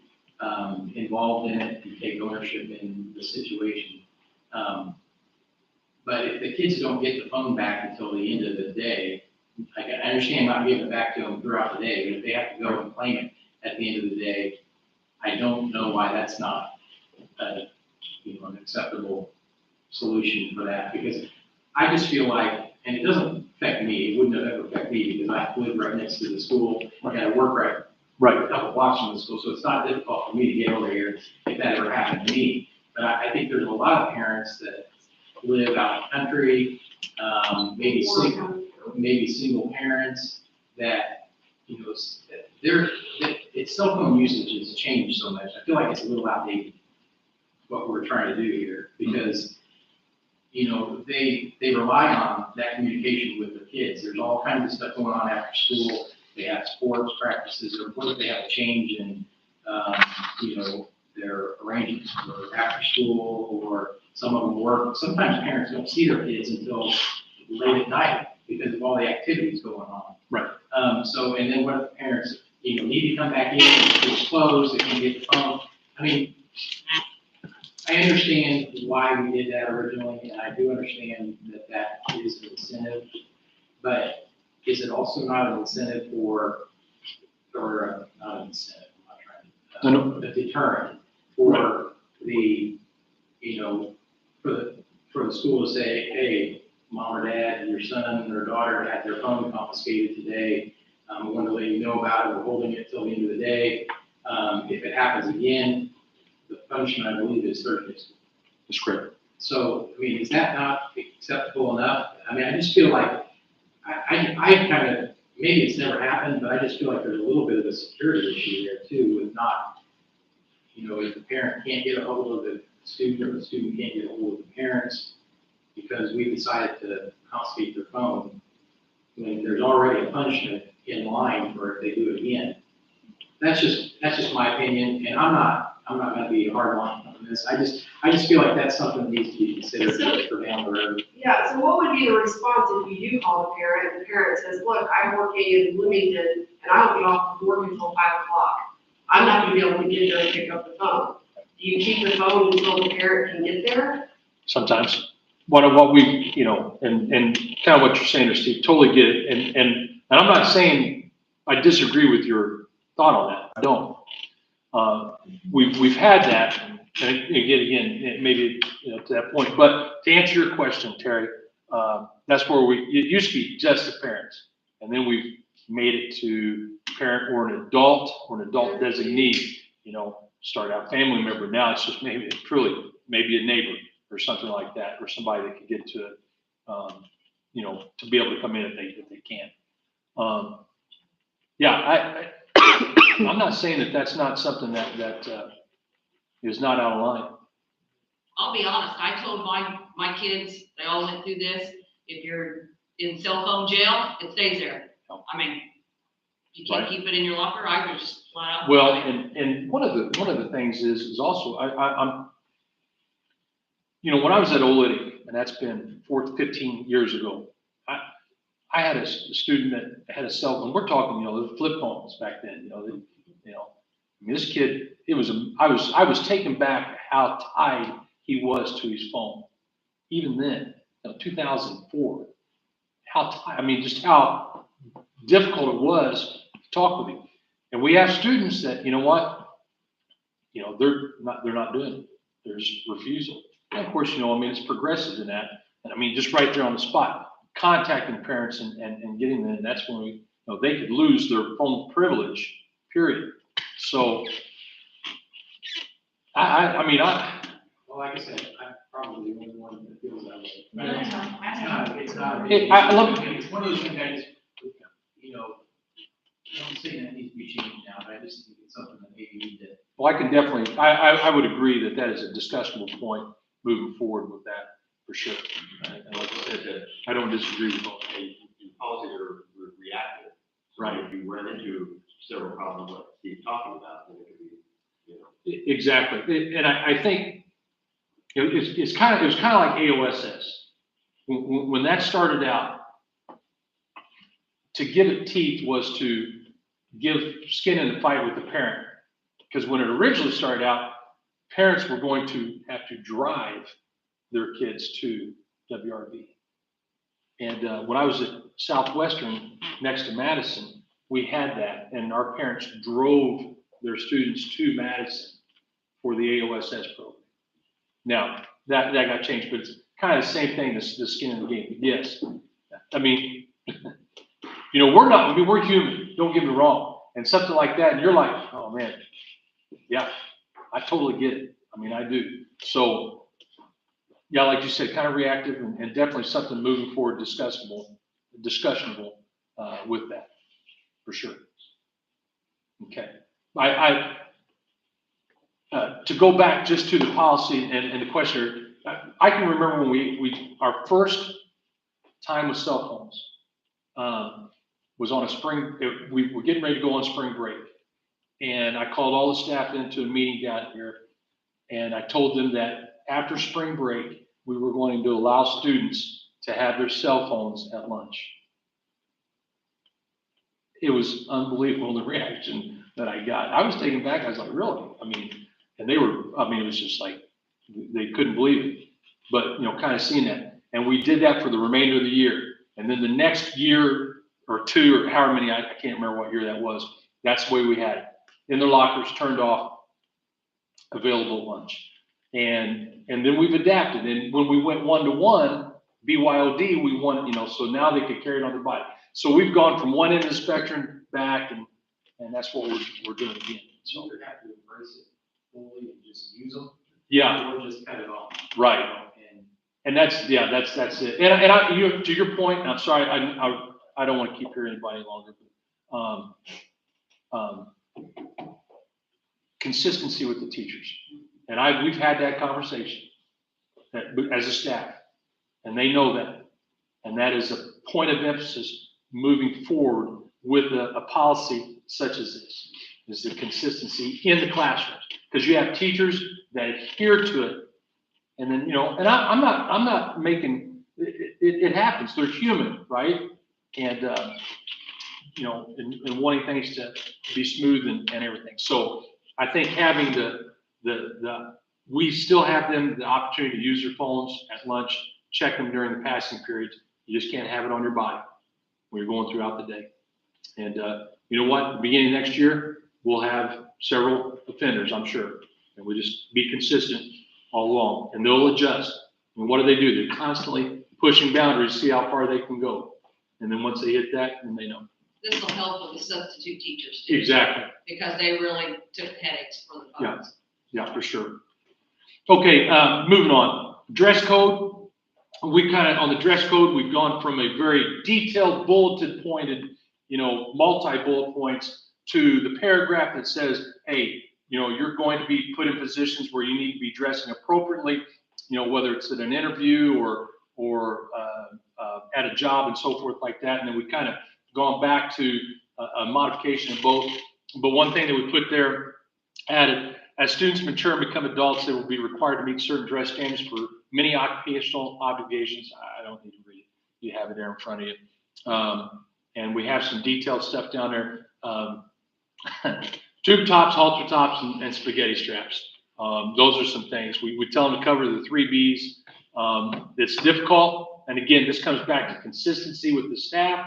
Speaker 8: involved in it and take ownership in the situation. But if the kids don't get the phone back until the end of the day, I understand not giving it back to them throughout the day, but if they have to go and claim it at the end of the day, I don't know why that's not an acceptable solution for that, because I just feel like, and it doesn't affect me, it wouldn't have ever affect me, because I live right next to the school, I gotta work right a couple blocks from the school, so it's not difficult for me to get over here if that ever happened to me. But I think there's a lot of parents that live out in the country, maybe single parents that, its cell phone usage has changed so much. I feel like it's a little outdated, what we're trying to do here, because, they rely on that communication with their kids. There's all kinds of stuff going on after school. They have sports practices, or what if they have a change in, their arrangements for after school, or some of them work. Sometimes parents don't see their kids until late at night because of all the activities going on.
Speaker 9: Right.
Speaker 8: And then what if the parents, need to come back in, it's closed, they can get the phone. I mean, I understand why we did that originally, and I do understand that is an incentive, but is it also not an incentive not an incentive, I'm not trying to, a deterrent for the, for the school to say, hey, mom or dad, your son or daughter had their phone confiscated today. We want to let you know about it. We're holding it till the end of the day. If it happens again, the punishment, I believe, is 30 days.
Speaker 9: That's correct.
Speaker 8: So, I mean, is that not acceptable enough? I mean, I just feel like, I kind of, maybe it's never happened, but I just feel like there's a little bit of a security issue there too, with not, if the parent can't get a hold of the student, or the student can't get a hold of the parents because we decided to confiscate their phone, when there's already a punishment in line for if they do it again. That's just my opinion, and I'm not gonna be hard on this. I just feel like that's something that needs to be considered for down the road.
Speaker 6: Yeah, so what would be the response if you do call the parent, and the parent says, look, I'm working in Bloomington, and I don't get off of work until 5 o'clock. I'm not gonna be able to get there and pick up the phone. Do you keep the phone until the parent can get there?
Speaker 9: Sometimes. What we, and kind of what you're saying there, Steve, totally get it. And I'm not saying I disagree with your thought on that. I don't. We've had that, and again, maybe, to that point. But to answer your question, Terry, that's where it used to be just the parents. And then we've made it to parent or an adult designee, start out family member. Now it's just maybe a neighbor or something like that, or somebody that can get to it, to be able to come in if they can. I'm not saying that's not something that is not out of line.
Speaker 7: I'll be honest, I told my kids, they all went through this, if you're in cell phone jail, it stays there. I mean, you can't keep it in your locker, I would just flat out.
Speaker 9: Well, and one of the things is also, I'm when I was at Old Liddy, and that's been 15 years ago, I had a student that had a cell phone. We're talking, the flip phones back then, this kid, I was taken back how tied he was to his phone. Even then, 2004, how tied, just how difficult it was to talk with him. And we have students that, they're not doing it. There's refusal. And of course, it's progressive in that. And just right there on the spot, contacting parents and getting them, that's when they could lose their phone privilege, period. So I mean,
Speaker 8: Well, like I said, I'm probably the only one that feels that way. But
Speaker 7: No,
Speaker 8: it's
Speaker 7: no,
Speaker 8: not, it's not. It's one of those things I just, you know, I don't say that needs to be changed now, but I just think it's something that maybe we need to.
Speaker 9: well, I can definitely, I would agree that that is a discussionable point moving forward with that, for sure. And like I said, I don't disagree with all that.
Speaker 1: Policies are reactive. So
Speaker 9: Right.
Speaker 1: if you run into several problems like Steve's talking about, then it could be, you know.
Speaker 9: Exactly. And I think it was kind of like AOSS. When that started out, to give it teeth was to give skin in the fight with the parent. Because when it originally started out, parents were going to have to drive their kids to WRB. And when I was at Southwestern next to Madison, we had that, and our parents drove their students to Madison for the AOSS program. Now, that got changed, but it's kind of the same thing, the skin in the game. Yes. I mean, you know, we're human, don't get me wrong. And something like that, and you're like, oh man, yeah, I totally get it. I mean, I do. So, yeah, like you said, kind of reactive and definitely something moving forward, discussionable with that, for sure. Okay. To go back just to the policy and the question, I can remember when our first time with cell phones was on a spring, we were getting ready to go on spring break. And I called all the staff into a meeting down here, and I told them that after spring break, we were going to allow students to have their cell phones at lunch. It was unbelievable, the reaction that I got. I was taken back. I was like, really? I mean, and it was just like, they couldn't believe it. But, you know, kind of seeing that. And we did that for the remainder of the year. And then the next year or two, or however many, I can't remember what year that was, that's the way we had it. In their lockers, turned off, available lunch. And then we've adapted. And when we went one-to-one, BYOD, we won, you know, so now they could carry it on their body. So we've gone from one end of the spectrum back, and that's what we're doing again.
Speaker 8: So you have to embrace it fully and just use them.
Speaker 9: Yeah.
Speaker 8: Or just cut it off.
Speaker 9: Right. And that's it. And to your point, and I'm sorry, I don't want to keep here anybody longer, but consistency with the teachers. And we've had that conversation as a staff, and they know that. And that is a point of emphasis moving forward with a policy such as this, is the consistency in the classrooms. Because you have teachers that adhere to it. And then, you know, and I'm not making, it happens. They're human, right? And, you know, and wanting things to be smooth and everything. So I think having we still have them the opportunity to use their phones at lunch, check them during the passing periods. You just can't have it on your body when you're going throughout the day. And you know what? Beginning next year, we'll have several offenders, I'm sure. And we just be consistent all along, and they'll adjust. And what do? They're constantly pushing boundaries to see how far they can go. And then once they hit that, then they know.
Speaker 7: This will help with the substitute teachers too.
Speaker 9: Exactly.
Speaker 7: Because they really took headaches for the phones.
Speaker 9: Yeah, for sure. Okay, moving on. Dress code. On the dress code, we've gone from a very detailed, bulleted pointed, you know, multi-bullet points to the paragraph that says, hey, you know, you're going to be put in positions where you need to be dressing appropriately, you know, whether it's at an interview or at a job and so forth like that. And then we've kind of gone back to a modification of both. But one thing that we put there, added, as students mature and become adults, they will be required to meet certain dress standards for many occupational obligations. I don't need to read it. You have it there in front of you. And we have some detailed stuff down there. Tube tops, halter tops, and spaghetti straps. Those are some things. We tell them to cover the 3 Bs. It's difficult. And again, this comes back to consistency with the staff.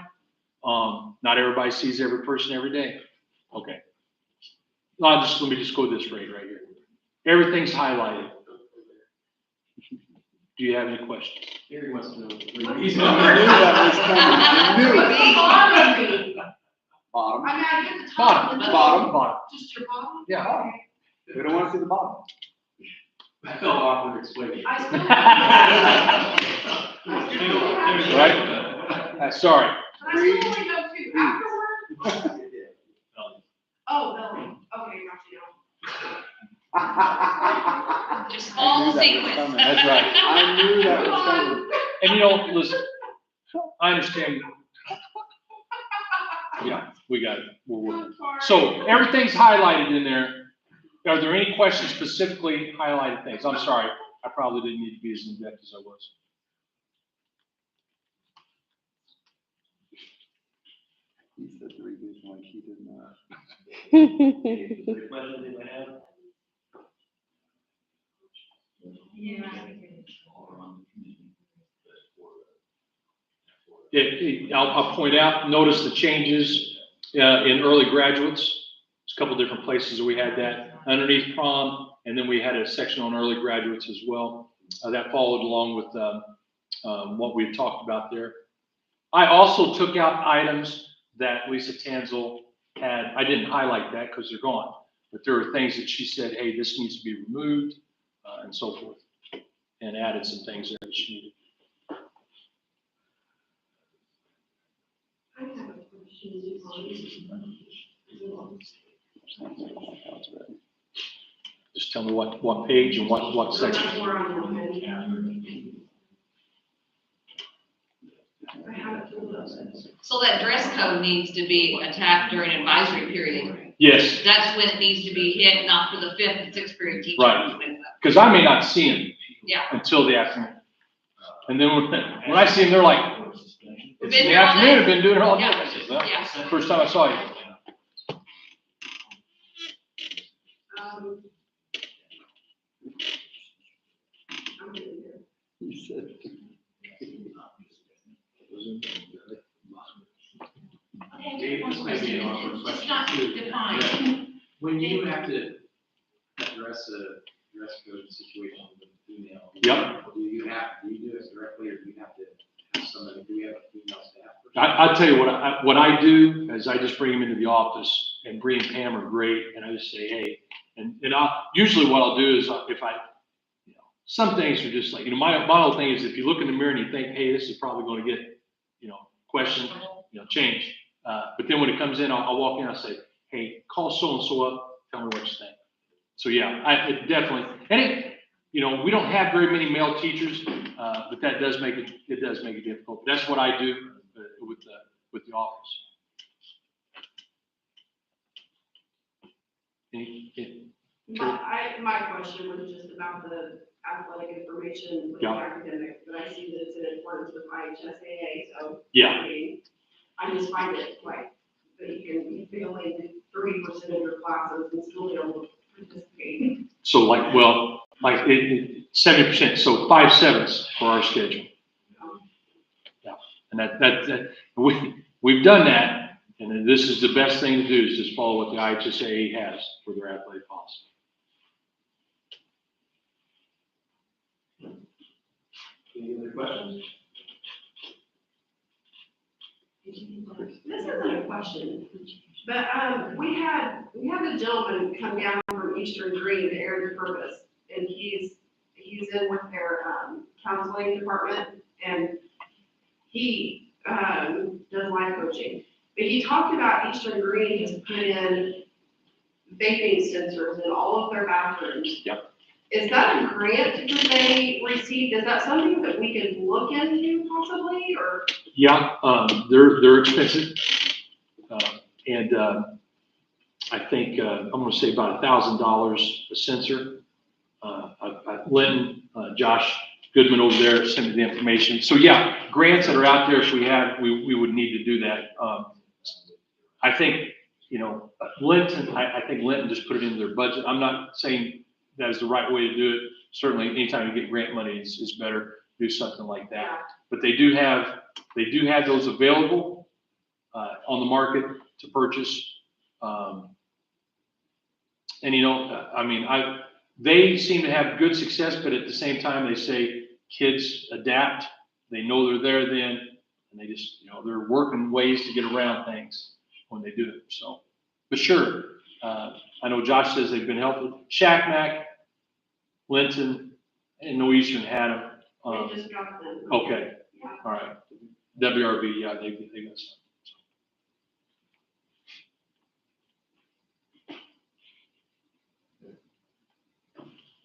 Speaker 9: Not everybody sees every person every day. Okay. Let me just go this rate right here. Everything's highlighted. Do you have any questions?
Speaker 8: Gary wants to know.
Speaker 3: He's not knew that was coming. He knew it.
Speaker 6: Bottom.
Speaker 3: Bottom.
Speaker 6: I mean, I get the top.
Speaker 3: Bottom.
Speaker 6: Just your bottom?
Speaker 3: Yeah. We don't want to see the bottom.
Speaker 8: I felt awkward explaining.
Speaker 6: I still.
Speaker 9: Right? Sorry.
Speaker 6: But I still only know two. Afterward? Oh, Melanie. Okay, got you.
Speaker 7: Just follow the sequence.
Speaker 9: That's right.
Speaker 3: I knew that was coming.
Speaker 9: And you know, listen, I understand. Yeah, we got it. We're working.
Speaker 6: I'm sorry.
Speaker 9: So everything's highlighted in there. Are there any questions specifically highlighted things? I'm sorry, I probably didn't need to be as in-depth as I was.
Speaker 3: He said the revision like he did not.
Speaker 1: Any questions you may have?
Speaker 9: I'll point out, notice the changes in early graduates. There's a couple different places that we had that underneath prom, and then we had a section on early graduates as well. That followed along with what we had talked about there. I also took out items that Lisa Tanzel had. I didn't highlight that because they're gone, but there are things that she said, hey, this needs to be removed, and so forth, and added some things there that she needed.
Speaker 6: I have a question.
Speaker 9: Just tell me what page and what section.
Speaker 6: That's where I'm looking. I haven't pulled up.
Speaker 7: So that dress code needs to be attacked during advisory period.
Speaker 9: Yes,
Speaker 7: That's when it needs to be hit, not for the 5th and 6th period teachers.
Speaker 9: Right. because I may not see them
Speaker 7: Yeah.
Speaker 9: until the afternoon. And then when I see them, they're like, it's in
Speaker 7: Been
Speaker 9: the
Speaker 7: here all
Speaker 9: afternoon,
Speaker 7: day.
Speaker 9: I've been doing it all day.
Speaker 7: Yeah.
Speaker 9: I said, well,
Speaker 7: Yeah.
Speaker 9: first time I saw you.
Speaker 6: I'm getting there.
Speaker 3: He said.
Speaker 8: Dave, this might be an awkward question.
Speaker 10: It's not
Speaker 8: too.
Speaker 10: defined.
Speaker 8: When you have to address a dress code situation with a female.
Speaker 9: Yep.
Speaker 8: Do you do it directly, or do you have to have somebody, do we have a female staff?
Speaker 9: I'll tell you what I do is I just bring them into the office, and Bree and Pam are great, and I just say, hey, and usually what I'll do is if I, some things are just like, my whole thing is if you look in the mirror and you think, hey, this is probably going to get, questioned, change. But then when it comes in, I'll walk in and I'll say, hey, call so-and-so up, tell me what you think. So yeah, it definitely, and we don't have very many male teachers, but that does make it difficult. But that's what I do with the office.
Speaker 6: My question was just about the athletic information with the
Speaker 9: Yeah.
Speaker 6: academics, but I see that it's in accordance with IHSAA, so.
Speaker 9: Yeah.
Speaker 6: I mean, I just find it like, that you can be failing 30% of your classes and still be able to participate.
Speaker 9: So like 70%, so 5/7 for our schedule. Yeah, and that we've done that, and then this is the best thing to do is just follow what the IHSAA has for their athletic policy.
Speaker 1: Any other questions?
Speaker 6: This isn't a question, but, we had a gentleman come down from Eastern Green to Aaron's Purpose, and he's in with their, counseling department, and he, does life coaching. But he talked about Eastern Green has put in vaping sensors in all of their bathrooms.
Speaker 9: Yep.
Speaker 6: Is that a grant that they received? Is that something that we can look into possibly, or?
Speaker 9: Yeah, they're expensive, and I think I'm going to say about $1,000 a sensor. Linton, Josh Goodman over there sent me the information. So yeah, grants that are out there, if we would need to do that. I think Linton. I think Linton just put it into their budget. I'm not saying that is the right way to do it. Certainly, anytime you get grant money, it's better to do something like that. But they do have those available on the market to purchase. They seem to have good success, but at the same time, they say kids adapt. They know they're there then, and they just, they're working ways to get around things when they do it. So, but sure, I know Josh says they've been helpful. Shack Mac, Linton and Northeastern had them.
Speaker 6: They just got them.
Speaker 9: Okay,
Speaker 6: Yeah.
Speaker 9: all right. WRB, yeah, they got some.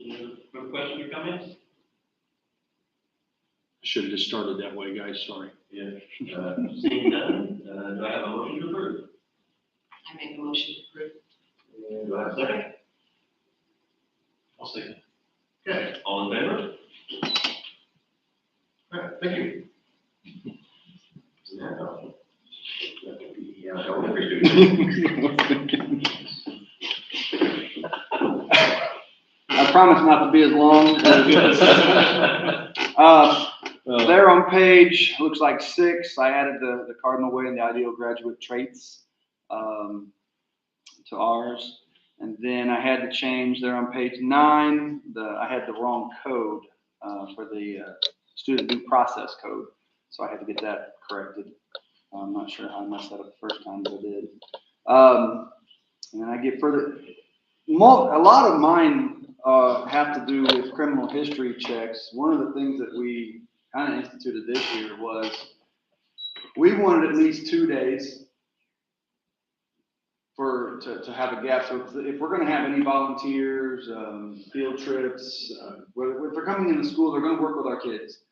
Speaker 1: Any other questions or comments?
Speaker 9: I should have just started that way, guys, sorry.
Speaker 1: Yeah. Seeing none, do I have a motion to approve?
Speaker 7: I make a motion to approve.
Speaker 1: And do I have a second?
Speaker 4: I'll say that.
Speaker 1: Okay, all in favor? All right, thank you. Now, that will be, elementary students.
Speaker 3: I promise not to be as long as, they're on page, looks like 6. I added the cardinal way and the ideal graduate traits to ours. And then I had to change, they're on page 9, I had the wrong code for the student due process code. So I had to get that corrected. I'm not sure how I messed that up the first time, but I did. And then I get further, a lot of mine have to do with criminal history checks. One of the things that we kind of instituted this year was we wanted at least 2 days to have a gap. So if we're going to have any volunteers, field trips, if they're coming into school, they're going to work with our kids.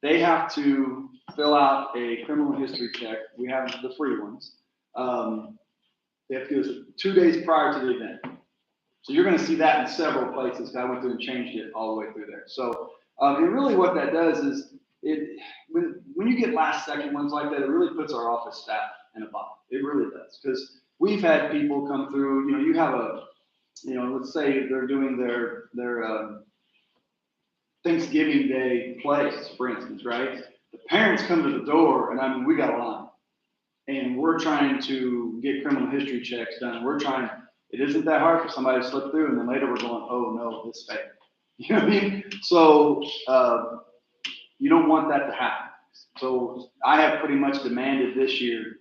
Speaker 3: They have to fill out a criminal history check. We have the free ones. They have to give us 2 days prior to the event. So you're going to see that in several places. I went through and changed it all the way through there. So and really what that does is when you get last second ones like that, it really puts our office staff in a bind. It really does, because we've had people come through. You know, you have let's say they're doing their Thanksgiving Day plays, for instance, right? The parents come to the door, and I mean, we got a line, and we're trying to get criminal history checks done. It isn't that hard for somebody to slip through, and then later we're going, oh no, this failed. You know what I mean? So you don't want that to happen. So I have pretty much demanded this year,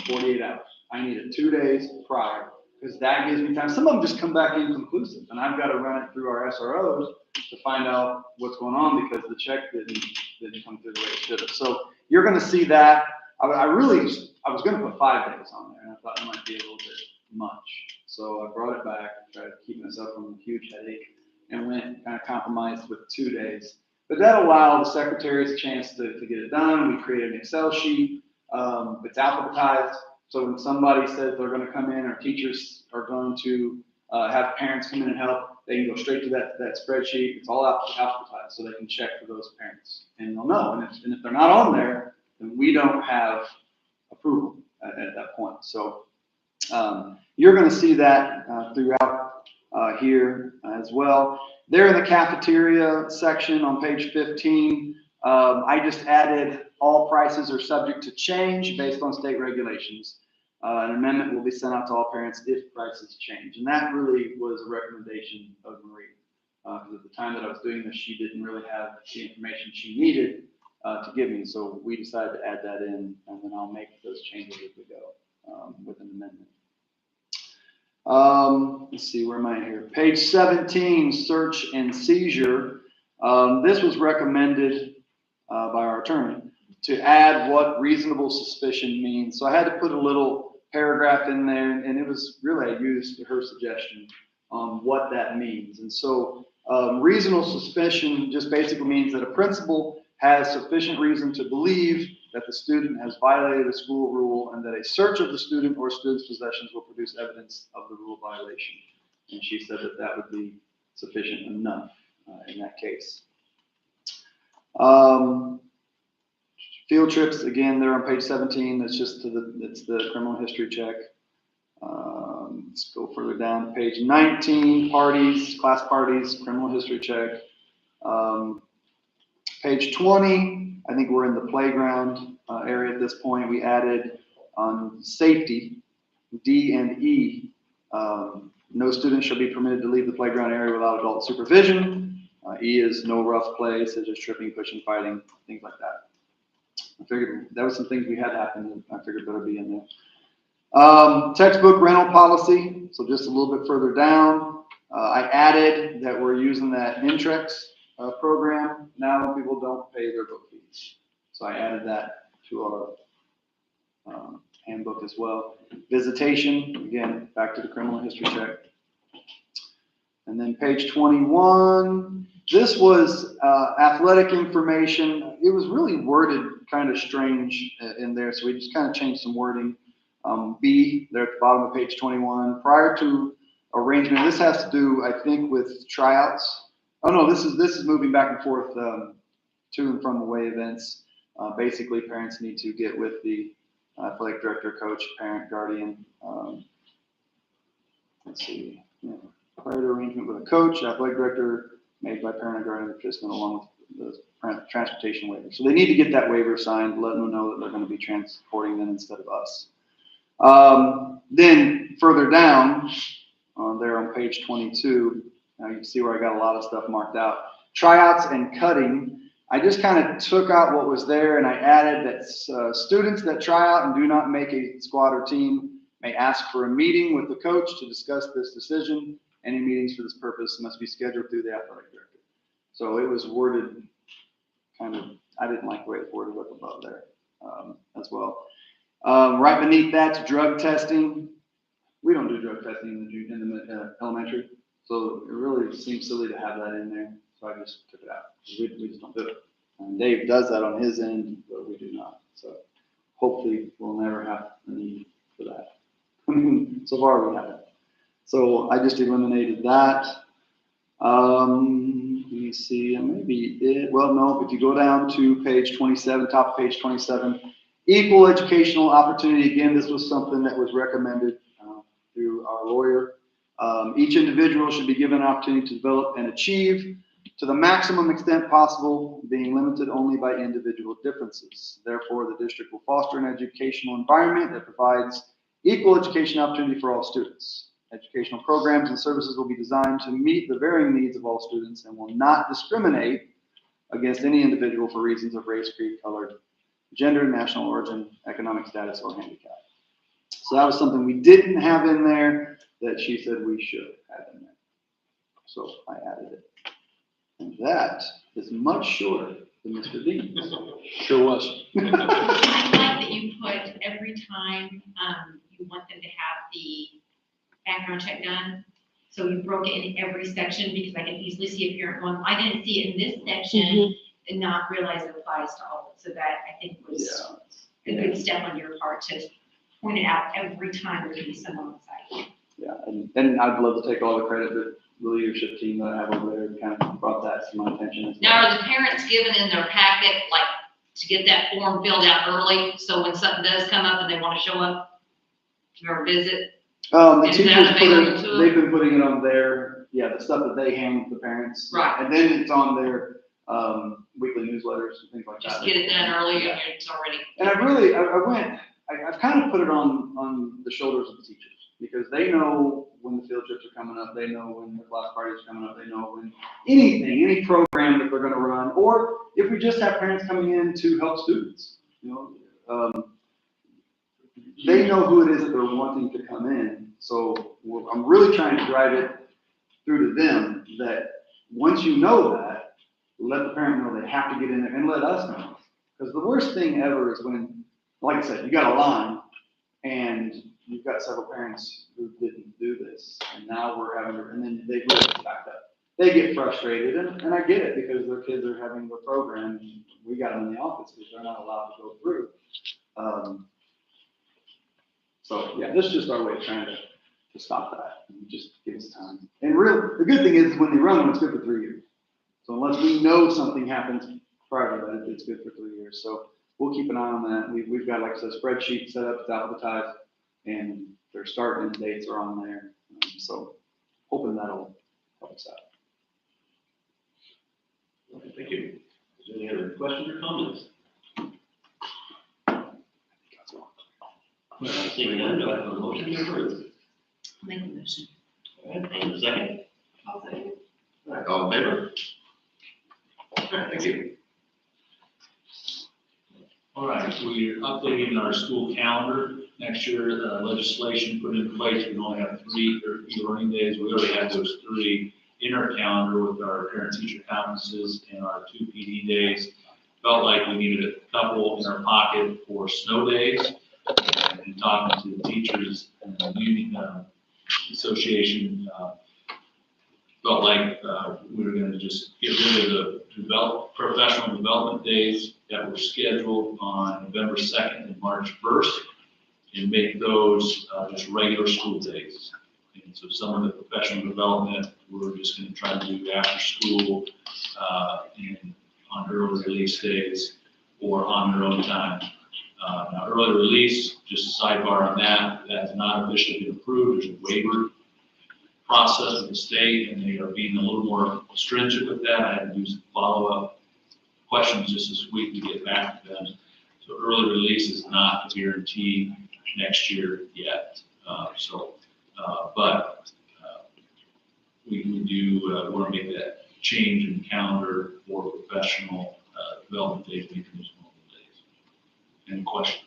Speaker 3: 48 hours. I need it 2 days prior, because that gives me time. Some of them just come back inconclusive, and I've got to run it through our SROs to find out what's going on, because the check didn't come through the way it should have. So you're going to see that. I was going to put 5 days on there, and I thought it might be a little bit much. So I brought it back, tried to keep myself from a huge headache, and went kind of compromised with 2 days. But that allowed the secretaries a chance to get it done. We created an Excel sheet. It's alphabetized. So when somebody says they're going to come in, or teachers are going to have parents come in and help, they can go straight to that spreadsheet. It's all alphabetized, so they can check for those parents, and they'll know. And if they're not on there, then we don't have approval at that point. So you're going to see that throughout here as well. There in the cafeteria section on page 15, I just added all prices are subject to change based on state regulations. An amendment will be sent out to all parents if prices change. And that really was a recommendation of Marie. Because at the time that I was doing this, she didn't really have the information she needed to give me. So we decided to add that in, and then I'll make those changes as we go with an amendment. Let's see, where am I here? Page 17, search and seizure. This was recommended by our attorney to add what reasonable suspicion means. So I had to put a little paragraph in there, and it was really, I used her suggestion on what that means. And so reasonable suspicion just basically means that a principal has sufficient reason to believe that the student has violated a school rule, and that a search of the student or student's possessions will produce evidence of the rule violation. And she said that that would be sufficient enough in that case. Field trips, again, they're on page 17. It's just it's the criminal history check. Let's go further down to page 19, parties, class parties, criminal history check. Page 20, I think we're in the playground area at this point. We added on safety, D and E. No student shall be permitted to leave the playground area without adult supervision. E is no rough play, such as tripping, pushing, fighting, things like that. I figured that was some things we had happen. I figured better be in there. Textbook rental policy. So just a little bit further down, I added that we're using that Intrex program. Now people don't pay their book fees. So I added that to our handbook as well. Visitation, again, back to the criminal history check. And then page 21, this was athletic information. It was really worded kind of strange in there, so we just kind of changed some wording. B, there at the bottom of page 21, prior to arrangement, this has to do, I think, with tryouts. Oh no, this is moving back and forth to and from away events. Basically, parents need to get with the athletic director, coach, parent, guardian. Let's see. Yeah. Prior to arrangement with a coach, athletic director made by parent or guardian participant along with the transportation waiver. So they need to get that waiver signed, letting them know that they're going to be transporting them instead of us. Then further down, there on page 22, now you can see where I got a lot of stuff marked out. Tryouts and cutting. I just kind of took out what was there and I added that students that try out and do not make a squad or team may ask for a meeting with the coach to discuss this decision. Any meetings for this purpose must be scheduled through the athletic director. So it was worded kind of, I didn't like the way it was worded up above there as well. Right beneath that's drug testing. We don't do drug testing in the elementary, so it really seems silly to have that in there. So I just took it out. We just don't do it. And Dave does that on his end, but we do not. So hopefully we'll never have a need for that. So far we haven't. So I just eliminated that. Let me see, and maybe it, well, no, if you go down to page 27, top of page 27, equal educational opportunity. Again, this was something that was recommended through our lawyer. Each individual should be given an opportunity to develop and achieve to the maximum extent possible, being limited only by individual differences. Therefore, the district will foster an educational environment that provides equal education opportunity for all students. Educational programs and services will be designed to meet the varying needs of all students and will not discriminate against any individual for reasons of race, creed, color, gender, national origin, economic status, or handicap. So that was something we didn't have in there that she said we should have in there. So I added it. And that is much shorter than Mr. Dean's.
Speaker 9: Sure was.
Speaker 10: I like that you put every time you want them to have the background check done. So you broke it in every section because I can easily see a parent going, I didn't see it in this section and not realize it applies to all of it. So that I think was a good step on your part to point it out every time there could be someone on the site.
Speaker 3: Yeah, and I'd love to take all the credit that the leadership team that I have over there kind of brought that to my attention. As well.
Speaker 7: Now, are the parents given in their packet, like, to get that form filled out early, so when something does come up and they want to show up for a visit?
Speaker 3: The
Speaker 7: Is
Speaker 3: teachers
Speaker 7: that available to them?
Speaker 3: they've been putting it on their, the stuff that they hand with the parents.
Speaker 7: Right.
Speaker 3: And then it's on their weekly newsletters and things like that.
Speaker 7: Just get it done early, and it's already.
Speaker 3: And I've kind of put it on the shoulders of the teachers because they know when the field trips are coming up, they know when the class parties are coming up, they know when any program that they're going to run, or if we just have parents coming in to help students, they know who it is that they're wanting to come in. So I'm really trying to drive it through to them that once you know that, let the parent know they have to get in there and let us know. Because the worst thing ever is when, like I said, you got a line and you've got several parents who didn't do this, and now we're having to, and then they really get backed up. They get frustrated, and I get it because their kids are having the program, and we got them in the office because they're not allowed to go through. So yeah, this is just our way of trying to stop that and just give us time. And the good thing is when they run them, it's good for 3 years. So unless we know something happens prior to that, it's good for 3 years. So we'll keep an eye on that. We've got, like I said, a spreadsheet set up, it's advertised, and their start and dates are on there. So hoping that'll help us out.
Speaker 1: Okay, thank you. Is there any other questions or comments? Seeing none, do I have a motion to approve?
Speaker 10: Make a motion.
Speaker 1: All right, and a second?
Speaker 6: I'll say.
Speaker 1: All right, all in favor? All right, thank you.
Speaker 5: All right, we're updating our school calendar. Next year, legislation put in place, we only have 3 learning days. We already have those 3 in our calendar with our parent-teacher conferences and our 2 PD days. Felt like we needed a couple in our pocket for snow days. And talking to the teachers and the union association, felt like we were going to just get rid of the professional development days that were scheduled on November 2nd and March 1st and make those just regular school days. And so some of the professional development, we're just going to try to do after school and on early release days or on their own time. Now, early release, just a sidebar on that, that has not officially been approved. There's a waiver process with the state, and they are being a little more stringent with that. I had to do some follow-up questions just this week to get back to them. So early release is not a guarantee next year yet. But we do want to make that change in calendar for professional development days, making those normal days. Any questions?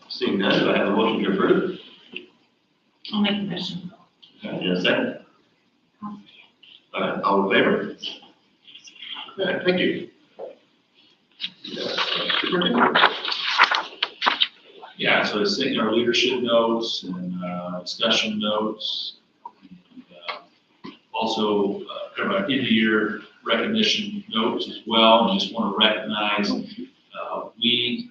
Speaker 1: Seeing none, do I have a motion to approve?
Speaker 10: I'll make a motion.
Speaker 1: Okay, and a second? All in favor? Okay, thank you.
Speaker 5: Yeah, so I sent you our leadership notes and discussion notes. And, also, kind of our end-of-year recognition notes as well. I just want to recognize, we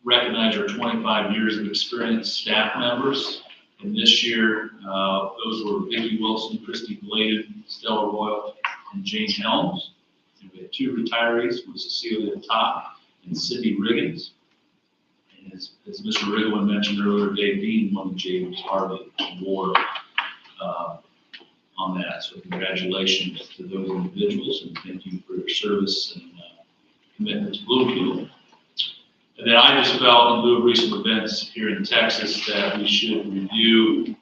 Speaker 5: recognize our 25 years of experience staff members. And this year, those were Vicki Wilson, Christy Bladen, Stella Royal, and Jane Helms. And we had 2 retirees, with Cecilia Top and Cindy Riggins. And as Mr. Riggin mentioned earlier, Dave Dean won the James Harvey Award on that. So congratulations to those individuals, and thank you for your service and commitment to Bloomfield. And then I just felt, in lieu of recent events here in Texas, that we should review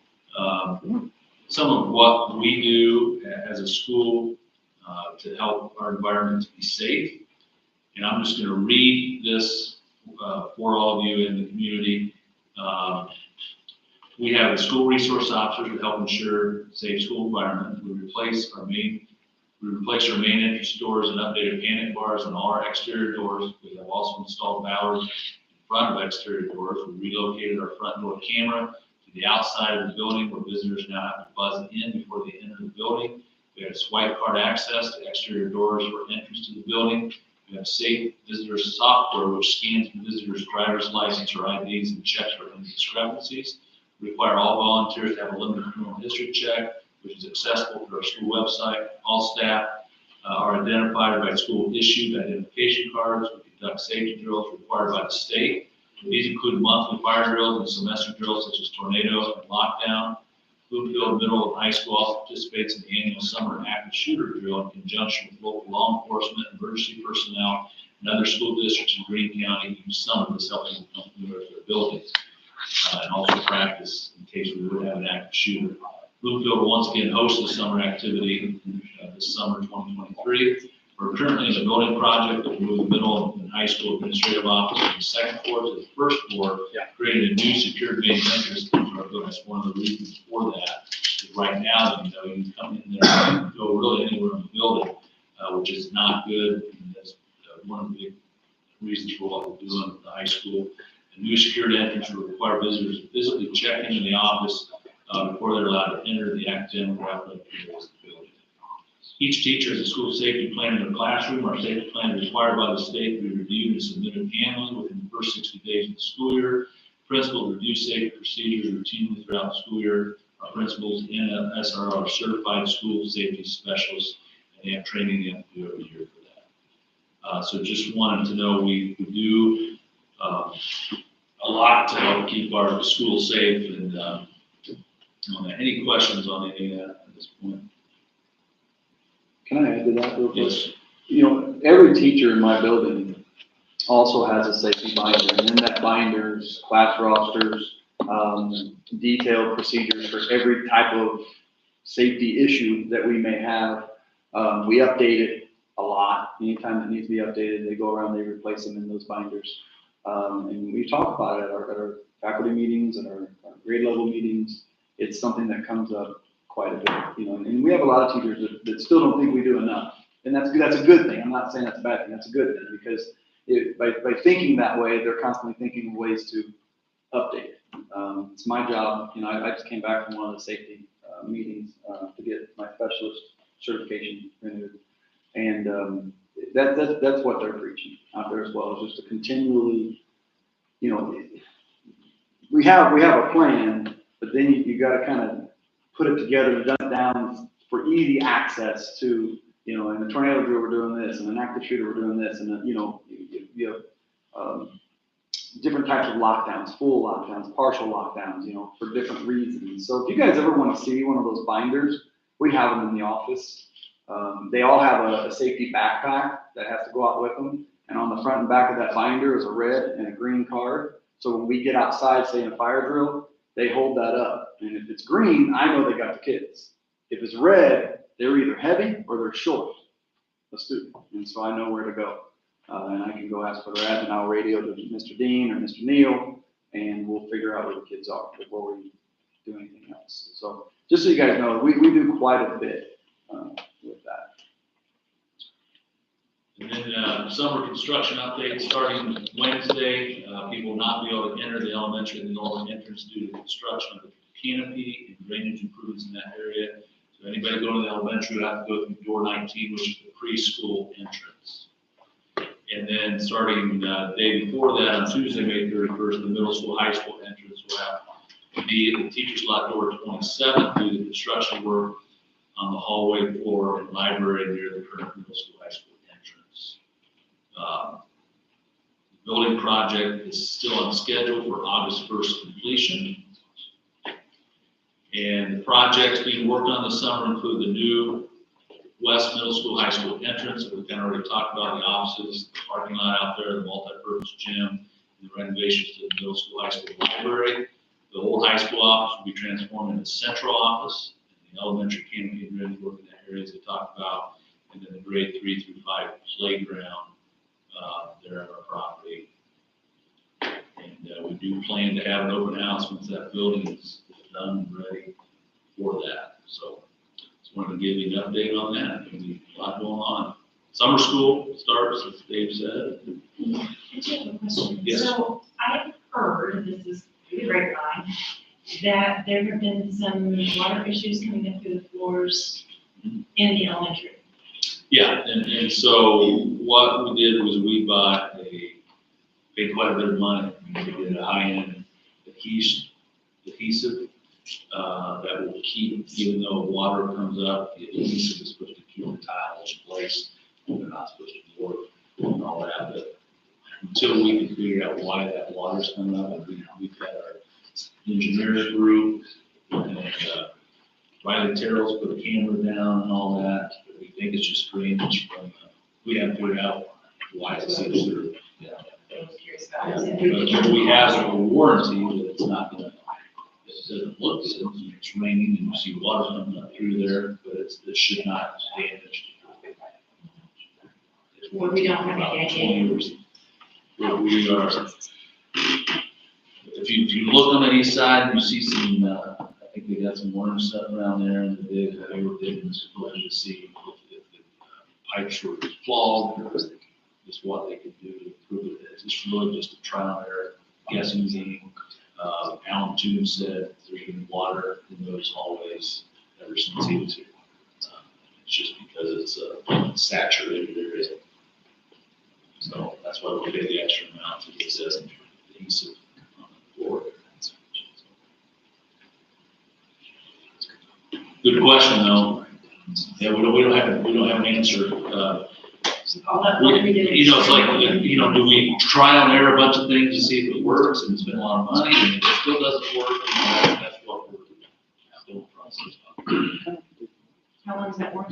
Speaker 5: some of what we do as a school to help our environment be safe. And I'm just going to read this for all of you in the community. We have a school resource officer to help ensure safe school environment. We replace our main entrance doors and updated panic bars on all our exterior doors. We have also installed valves in front of exterior doors. We relocated our front door camera to the outside of the building where visitors now have to buzz in before they enter the building. We have swipe card access to exterior doors for entrance to the building. We have safe visitor software which scans the visitor's driver's license or IDs and checks for any discrepancies. We require all volunteers to have a limited criminal history check, which is accessible through our school website. All staff are identified by school-issued identification cards. We conduct safety drills required by the state. These include monthly fire drills and semester drills such as tornado and lockdown. Bloomfield Middle and High School also participates in the annual summer active shooter drill in conjunction with local law enforcement, emergency personnel, and other school districts in Greene County each summer to help them come familiar with their buildings. And also practice in case we would have an active shooter. Bloomfield will once again host the summer activity this summer 2023. We're currently in a building project that will move the middle and high school administrative office from the second floor to the first floor, creating a new secured main entrance to our building. That's one of the reasons for that. Right now, you can come in there and go really anywhere in the building, which is not good. And that's one of the reasons for what we're doing with the high school. A new secured entrance will require visitors to physically check into the office before they're allowed to enter the academic or athletic areas of the building. Each teacher has a school safety plan in their classroom. Our safety plan is required by the state to be reviewed and submitted annually within the first 60 days of the school year. Principals review safety procedures routinely throughout the school year. Our principals and SRO are certified school safety specialists, and they have training they have to do every year for that. So just wanted to know we do a lot to help keep our school safe. And any questions on any of that at this point?
Speaker 11: Can I add to that real quick?
Speaker 5: Yes.
Speaker 11: You know, every teacher in my building also has a safety binder, and in that binder's class rosters, detailed procedures for every type of safety issue that we may have. We update it a lot. Anytime it needs to be updated, they go around, they replace them in those binders. And we talk about it at our faculty meetings and our grade level meetings. It's something that comes up quite a bit, and we have a lot of teachers that still don't think we do enough. And that's a good thing. I'm not saying that's a bad thing. That's a good thing, because by thinking that way, they're constantly thinking of ways to update it. It's my job, I just came back from one of the safety meetings to get my specialist certification renewed. And that's what they're preaching out there as well, is just to continually, we have a plan, but then you got to kind of put it together and dumb it down for easy access to, in a tornado drill, we're doing this, and an active shooter, we're doing this, and you have different types of lockdowns, full lockdowns, partial lockdowns, for different reasons. So if you guys ever want to see one of those binders, we have them in the office. They all have a safety backpack that has to go out with them, and on the front and back of that binder is a red and a green card. So when we get outside, say in a fire drill, they hold that up, and if it's green, I know they got the kids. If it's red, they're either heavy or they're short, a student, and so I know where to go. And I can go ask where they're at, and I'll radio to Mr. Dean or Mr. Neal, and we'll figure out where the kids are before we do anything else. So just so you guys know, we do quite a bit with that.
Speaker 5: And then summer construction update starting Wednesday. People will not be able to enter the elementary and the northern entrance due to construction of the canopy and drainage improvements in that area. So anybody going to the elementary will have to go through door 19, which is the preschool entrance. And then starting the day before that, on Tuesday, May 31st, the middle school, high school entrance will have to be at the teacher's lot door 27 due to construction work on the hallway floor and library near the current middle school, high school entrance. The building project is still on schedule for August 1st completion. And the projects being worked on this summer include the new West Middle School, High School entrance, that we've kind of already talked about, the offices, the parking lot out there, the multi-purpose gym, and the renovations to the middle school, high school library. The old high school office will be transformed into central office, and the elementary canopy and ready work in that area as we talked about, and then the grade 3 through 5 playground there on our property. And we do plan to have an open house once that building is done and ready for that. So just wanted to give you an update on that. There's a lot going on. Summer school starts, as Dave said.
Speaker 10: I just have a question.
Speaker 5: Yes.
Speaker 10: So I've heard, this is through the grapevine, that there have been some water issues coming up through the floors in the elementary.
Speaker 5: Yeah, and so what we did was we paid quite a bit of money to get a high-end adhesive that will keep, even though water comes up, the adhesive is supposed to keep the tiles in place. They're not supposed to work and all that, but until we can figure out why that water's coming up, and we've had our engineers group and Riley Terrell's put a camera down and all that. But we think it's just drainage from, we haven't figured out why it's so through. Yeah.
Speaker 10: I was curious about
Speaker 5: Yeah,
Speaker 10: it.
Speaker 5: but we have a warranty that it's not gonna, it doesn't look good, it's raining and you see water coming up through there, but it should not damage.
Speaker 10: Well, we don't have any idea.
Speaker 5: We are, if you look on the east side, you see some, I think they got some orange stuff around there, and they were digging to see if the pipes were clogged, or just what they could do to improve it. It's just really just a trial and error guessing game. Alan Toon said there's been water in those hallways ever since he was here. It's just because it's a saturated area. So that's why we paid the extra amount to get this adhesive on the floor. Good question, though. Yeah, we don't have an answer. It's like, do we try and error a bunch of things to see if it works, and spend a lot of money, and it still doesn't work, that's what we're still processing.
Speaker 10: How long does that work?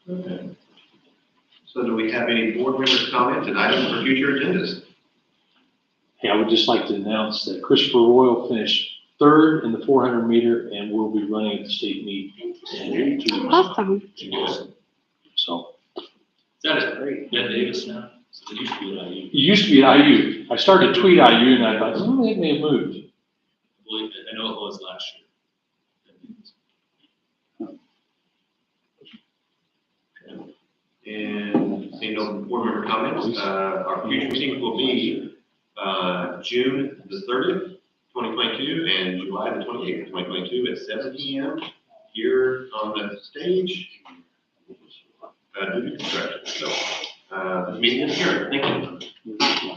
Speaker 1: Okay. So do we have any board members' comments and items for future agendas?
Speaker 9: Hey, I would just like to announce that Christopher Royal finished third in the 400 meter and will be running at the state meet. in 2 weeks.
Speaker 2: Awesome.
Speaker 9: So,
Speaker 5: Is that it? Ben Davis now? It used to be at IU.
Speaker 9: it used to be at IU. I started to tweet IU and I thought, oh, they may have moved.
Speaker 5: I believe it. I know it was last year.
Speaker 1: And seeing no board member comments, our future meetings will be, June the 30th, 2022, and July the 28th, 2022, at 7 PM here on the stage. Due to construction. So, this meeting is adjourned. Thank you.